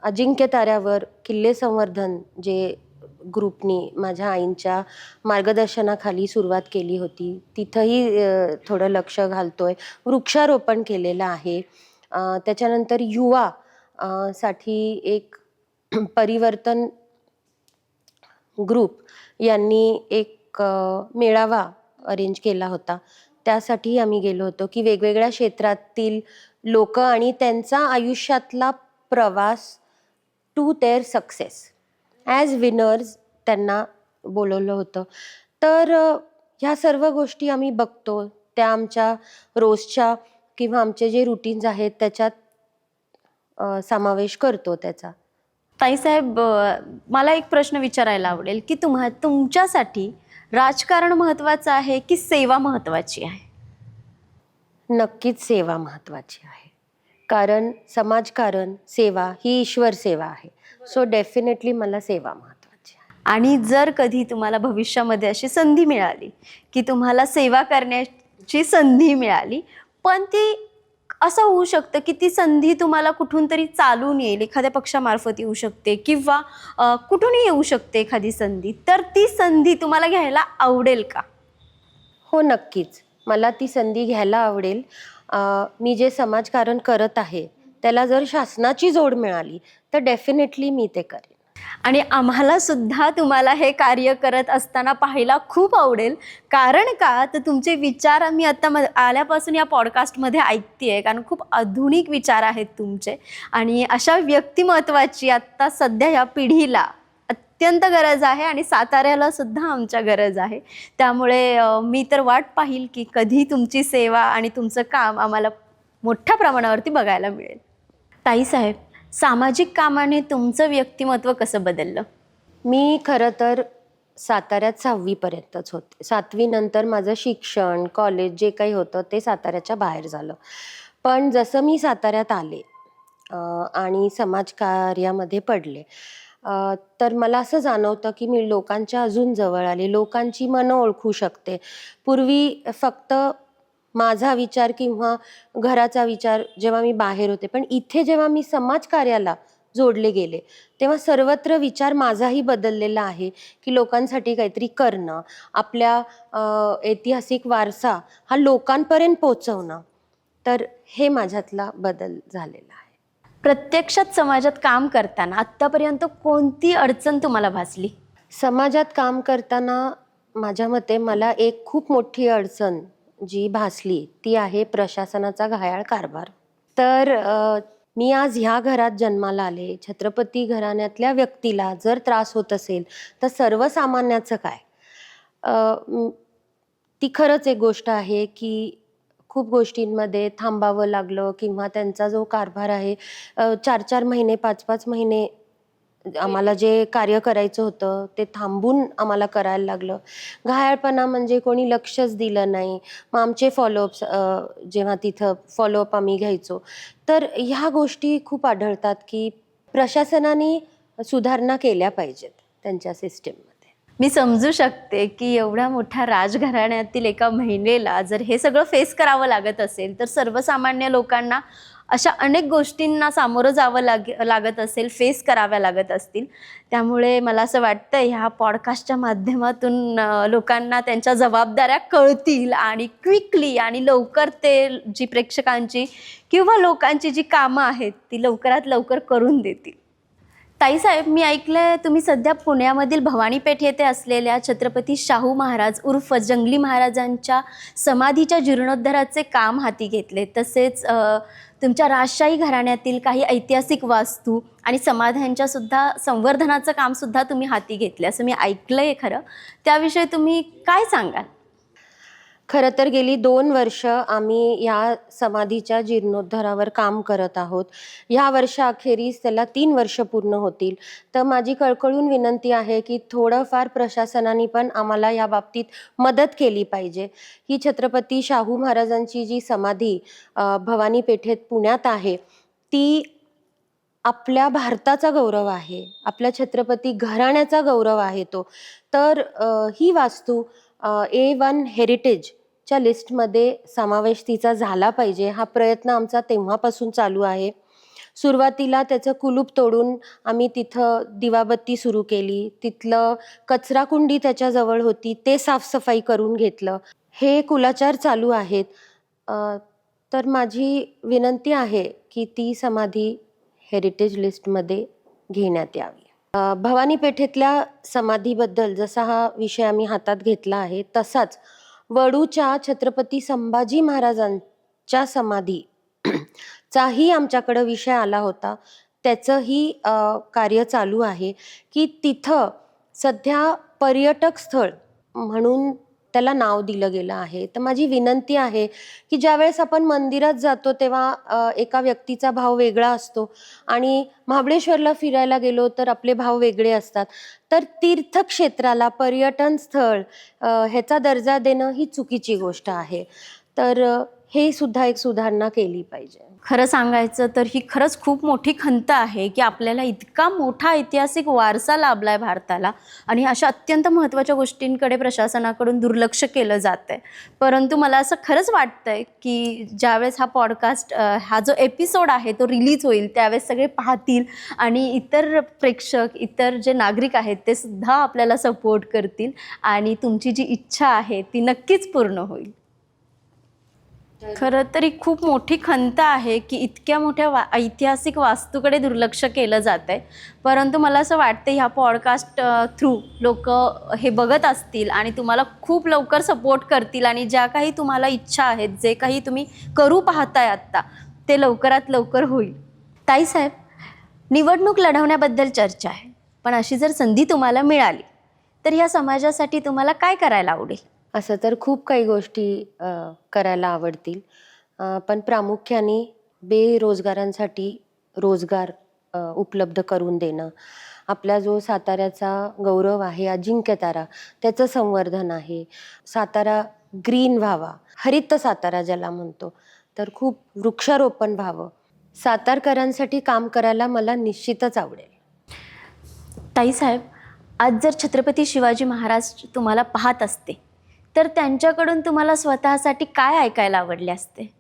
अजिंक्य ताऱ्यावर किल्ले संवर्धन जे ग्रुपनी माझ्या आईंच्या मार्गदर्शनाखाली सुरुवात केली होती, तिथंही थोडं लक्ष घालतोय. वृक्षारोपण केलेलं आहे. त्याच्यानंतर युवा साठी एक परिवर्तन ग्रुप यांनी एक मेळावा अरेंज केला होता. त्यासाठी आम्ही गेलो होतो की वेगवेगळ्या क्षेत्रातील लोक आणि त्यांचा आयुष्यातला प्रवास to their success as winners त्यांना बोलवलं होतं. तर ह्या सर्व गोष्टी आम्ही बघतो, त्या आमच्या रोजच्या किंवा आमचे जे रुटीन्स आहेत त्याच्यात समावेश करतो त्याचा. ताईसाहेब, मला एक प्रश्न विचारायला आवडेल की तुमच्यासाठी राजकारण महत्त्वाचं आहे की सेवा महत्त्वाची आहे? नक्कीच सेवा महत्त्वाची आहे, कारण समाजकारण सेवा ही ईश्वर सेवा आहे. सो डेफिनेटली मला सेवा महत्त्वाची आहे. आणि जर कधी तुम्हाला भविष्यामध्ये अशी संधी मिळाली की तुम्हाला सेवा करण्याची संधी मिळाली, पण ती असं होऊ शकतं की ती संधी तुम्हाला कुठून तरी चालून येईल, एखाद्या पक्षामार्फत येऊ शकते किंवा कुठूनही येऊ शकते एखादी संधी, तर ती संधी तुम्हाला घ्यायला आवडेल का? हो, नक्कीच मला ती संधी घ्यायला आवडेल. मी जे समाजकारण करत आहे त्याला जर शासनाची जोड मिळाली तर डेफिनेटली मी ते करेन. आणि आम्हाला सुद्धा तुम्हाला हे कार्य करत असताना पाहायला खूप आवडेल. कारण का, तर तुमचे विचार मी आता आल्यापासून या पॉडकास्टमध्ये ऐकतेय, कारण खूप आधुनिक विचार आहेत तुमचे आणि अशा व्यक्तिमत्वाची आत्ता सध्या ह्या पिढीला अत्यंत गरज आहे आणि साताऱ्याला सुद्धा आमच्या गरज आहे. त्यामुळे मी तर वाट पाहील की कधी तुमची सेवा आणि तुमचं काम आम्हाला मोठ्या प्रमाणावरती बघायला मिळेल. ताईसाहेब, सामाजिक कामाने तुमचं व्यक्तिमत्व कसं बदललं? मी खरं तर साताऱ्यात 6वीपर्यंतच होते. 7वी नंतर माझं शिक्षण, कॉलेज जे काही होतं ते साताऱ्याच्या बाहेर झालं. पण जसं मी साताऱ्यात आले आणि समाजकार्यामध्ये पडले, तर मला असं जाणवतं की मी लोकांच्या अजून जवळ आले, लोकांची मनं ओळखू शकते. पूर्वी फक्त माझा विचार किंवा घराचा विचार जेव्हा मी बाहेर होते, पण इथे जेव्हा मी समाजकार्याला जोडले गेले तेव्हा सर्वत्र विचार माझाही बदललेला आहे की लोकांसाठी काहीतरी करणं, आपल्या ऐतिहासिक वारसा हा लोकांपर्यंत पोहोचवणं. तर हे माझ्यातला बदल झालेला आहे. प्रत्यक्षात समाजात काम करताना आत्तापर्यंत कोणती अडचण तुम्हाला भासली? समाजात काम करताना माझ्या मते मला एक खूप मोठी अडचण जी भासली ती आहे प्रशासनाचा घायाळ कारभार. तर मी आज ह्या घरात जन्माला आले, छत्रपती घराण्यातल्या व्यक्तीला जर त्रास होत असेल तर सर्वसामान्याचं काय? ती खरंच एक गोष्ट आहे की खूप गोष्टींमध्ये थांबावं लागलं किंवा त्यांचा जो कारभार आहे 4-4 महिने 5-5 महिने आम्हाला जे कार्य करायचं होतं ते थांबून आम्हाला करायला लागलं. घायाळपणा म्हणजे कोणी लक्षच दिलं नाही. मग आमचे फॉलोअप्स जेव्हा तिथं फॉलोअप आम्ही घ्यायचो तर ह्या गोष्टी खूप आढळतात की प्रशासनाने सुधारणा केल्या पाहिजेत त्यांच्या सिस्टीममध्ये. मी समजू शकते की एवढ्या मोठ्या राजघराण्यातील एका महिलेला जर हे सगळं फेस करावं लागत असेल तर सर्वसामान्य लोकांना अशा अनेक गोष्टींना सामोरं जावं लागत असेल, फेस कराव्या लागत असतील. त्यामुळे मला असं वाटतं ह्या पॉडकास्टच्या माध्यमातून लोकांना त्यांच्या जबाबदाऱ्या कळतील आणि क्विकली आणि लवकर ते जी प्रेक्षकांची किंवा लोकांची जी कामं आहेत ती लवकरात लवकर करून देतील. ताईसाहेब, मी ऐकलंय तुम्ही सध्या पुण्यामधील भवानीपेठ येथे असलेल्या छत्रपती शाहू महाराज उर्फ जंगली महाराजांच्या समाधीच्या जीर्णोद्धाराचे काम हाती घेतले. तसेच तुमच्या राजशाही घराण्यातील काही ऐतिहासिक वास्तू आणि समाध्यांच्या सुद्धा संवर्धनाचं कामसुद्धा तुम्ही हाती घेतले असं मी ऐकलंय. खरं त्याविषयी तुम्ही काय सांगाल? खरं तर गेली 2 वर्ष आम्ही या समाधीच्या जीर्णोद्धारावर काम करत आहोत. ह्या वर्षाअखेरीस त्याला 3 वर्ष पूर्ण होतील. तर माझी कळकळून विनंती आहे की थोडंफार प्रशासनाने पण आम्हाला या बाबतीत मदत केली पाहिजे. ही छत्रपती शाहू महाराजांची जी समाधी भवानी पेठेत पुण्यात आहे ती आपल्या भारताचा गौरव आहे, आपल्या छत्रपती घराण्याचा गौरव आहे तो. तर ही वास्तू A1 हेरिटेजच्या लिस्टमध्ये समावेश तिचा झाला पाहिजे. हा प्रयत्न आमचा तेव्हापासून चालू आहे. सुरुवातीला त्याचं कुलूप तोडून आम्ही तिथं दिवाबत्ती सुरू केली. तिथलं कचराकुंडी त्याच्याजवळ होती ते साफसफाई करून घेतलं. हे कुलाचार चालू आहेत. तर माझी विनंती आहे की ती समाधी हेरिटेज लिस्टमध्ये घेण्यात यावी. भवानी पेठेतल्या समाधीबद्दल जसा हा विषय आम्ही हातात घेतला आहे तसाच वडूच्या छत्रपती संभाजी महाराजांच्या समाधी चाही आमच्याकडं विषय आला होता. त्याचंही कार्य चालू आहे की तिथं सध्या पर्यटक स्थळ म्हणून त्याला नाव दिलं गेलं आहे. तर माझी विनंती आहे की ज्यावेळेस आपण मंदिरात जातो तेव्हा एका व्यक्तीचा भाव वेगळा असतो आणि महाबळेश्वरला फिरायला गेलो तर आपले भाव वेगळे असतात. तर तीर्थक्षेत्राला पर्यटन स्थळ ह्याचा दर्जा देणं ही चुकीची गोष्ट आहे. तर हे सुद्धा एक सुधारणा केली पाहिजे. खरं सांगायचं तर ही खरंच खूप मोठी खंत आहे की आपल्याला इतका मोठा ऐतिहासिक वारसा लाभला आहे भारताला आणि अशा अत्यंत महत्त्वाच्या गोष्टींकडे प्रशासनाकडून दुर्लक्ष केलं जातं आहे. परंतु मला असं खरंच वाटतं आहे की ज्यावेळेस हा पॉडकास्ट हा जो एपिसोड आहे तो रिलीज होईल त्यावेळेस सगळे पाहतील आणि इतर प्रेक्षक, इतर जे नागरिक आहेत ते सुद्धा आपल्याला सपोर्ट करतील आणि तुमची जी इच्छा आहे ती नक्कीच पूर्ण होईल. खरं तरी खूप मोठी खंत आहे की इतक्या मोठ्या ऐतिहासिक वास्तूकडे दुर्लक्ष केलं जात आहे. परंतु मला असं वाटतं ह्या पॉडकास्ट थ्रू लोक हे बघत असतील आणि तुम्हाला खूप लवकर सपोर्ट करतील आणि ज्या काही तुम्हाला इच्छा आहेत, जे काही तुम्ही करू पाहताय आत्ता ते लवकरात लवकर होईल. ताईसाहेब, निवडणूक लढवण्याबद्दल चर्चा आहे, पण अशी जर संधी तुम्हाला मिळाली तर ह्या समाजासाठी तुम्हाला काय करायला आवडेल? असं तर खूप काही गोष्टी करायला आवडतील, पण प्रामुख्याने बेरोजगारांसाठी रोजगार उपलब्ध करून देणं, आपला जो साताऱ्याचा गौरव आहे अजिंक्यतारा त्याचं संवर्धन आहे, सातारा ग्रीन व्हावा, हरित सातारा ज्याला म्हणतो, तर खूप वृक्षारोपण व्हावं, सातारकरांसाठी काम करायला मला निश्चितच आवडेल. ताईसाहेब, आज जर छत्रपती शिवाजी महाराज तुम्हाला पाहत असते तर त्यांच्याकडून तुम्हाला स्वतःसाठी काय ऐकायला आवडले असते?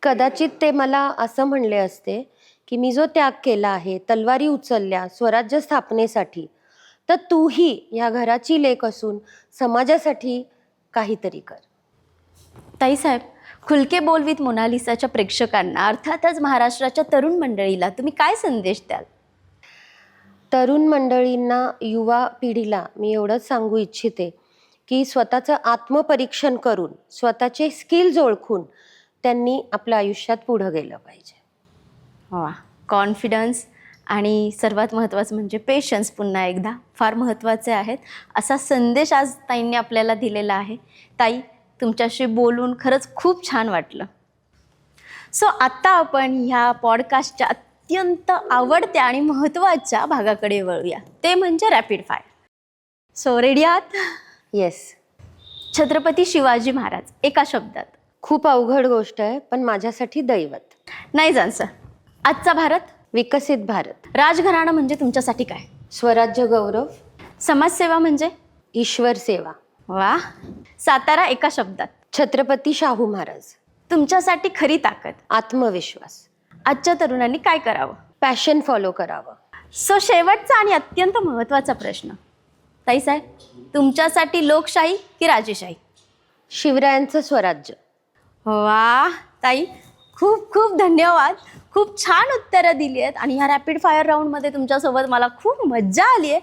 कदाचित ते मला असं म्हणले असते की मी जो त्याग केला आहे, तलवारी उचलल्या स्वराज्य स्थापनेसाठी, तर तूही या घराची लेक असून समाजासाठी काहीतरी कर. ताईसाहेब, खुलके बोल विथ मोनालिसाच्या प्रेक्षकांना, अर्थातच महाराष्ट्राच्या तरुण मंडळीला तुम्ही काय संदेश द्याल? तरुण मंडळींना, युवा पिढीला मी एवढंच सांगू इच्छिते की स्वतःचं आत्मपरीक्षण करून, स्वतःचे स्किल्स ओळखून त्यांनी आपल्या आयुष्यात पुढं गेलं पाहिजे. वा, कॉन्फिडन्स आणि सर्वात महत्त्वाचं म्हणजे पेशन्स पुन्हा एकदा फार महत्त्वाचे आहेत, असा संदेश आज ताईंनी आपल्याला दिलेला आहे. ताई, तुमच्याशी बोलून खरंच खूप छान वाटलं. सो आत्ता आपण ह्या पॉडकास्टच्या अत्यंत आवडत्या आणि महत्त्वाच्या भागाकडे वळूया, ते म्हणजे रॅपिड फायर. सो रेडी आहात? येस. छत्रपती शिवाजी महाराज एका शब्दात. खूप अवघड गोष्ट आहे, पण माझ्यासाठी दैवत. नाही जाणसं. आजचा भारत. विकसित भारत. राजघराणा म्हणजे तुमच्यासाठी काय? स्वराज्य गौरव. समाजसेवा म्हणजे? ईश्वर सेवा. वा. सातारा एका शब्दात. छत्रपती शाहू महाराज. तुमच्यासाठी खरी ताकद? आत्मविश्वास. आजच्या तरुणांनी काय करावं? पॅशन फॉलो करावं. सो शेवटचा आणि अत्यंत महत्त्वाचा प्रश्न, ताईसाहेब, तुमच्यासाठी लोकशाही की राजेशाही? शिवरायांचं स्वराज्य. वा ताई, खूप खूप धन्यवाद. खूप छान उत्तरं दिली आहेत आणि ह्या रॅपिड फायर राऊंडमध्ये तुमच्यासोबत मला खूप मजा आली आहे.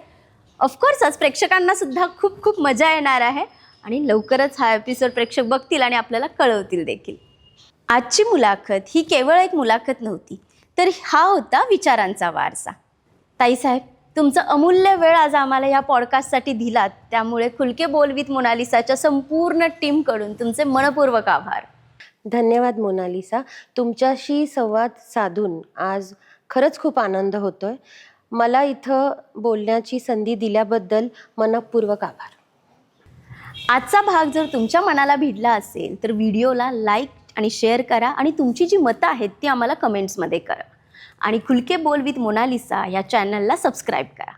ऑफकोर्स आज प्रेक्षकांना सुद्धा खूप खूप मजा येणार आहे आणि लवकरच हा एपिसोड प्रेक्षक बघतील आणि आपल्याला कळवतील देखील. आजची मुलाखत ही केवळ एक मुलाखत नव्हती, तर हा होता विचारांचा वारसा. ताईसाहेब, तुमचं अमूल्य वेळ आज आम्हाला या पॉडकास्टसाठी दिलात, त्यामुळे खुलके बोल विथ मोनालिसाच्या संपूर्ण टीमकडून तुमचे मनपूर्वक आभार. धन्यवाद मोनालिसा. तुमच्याशी संवाद साधून आज खरंच खूप आनंद होतोय. मला इथं बोलण्याची संधी दिल्याबद्दल मनपूर्वक आभार. आजचा भाग जर तुमच्या मनाला भिडला असेल तर व्हिडिओला लाईक आणि शेअर करा आणि तुमची जी मतं आहेत ती आम्हाला कमेंट्समध्ये करा आणि खुलके बोल विथ मोनालिसा या चॅनलला सबस्क्राईब करा.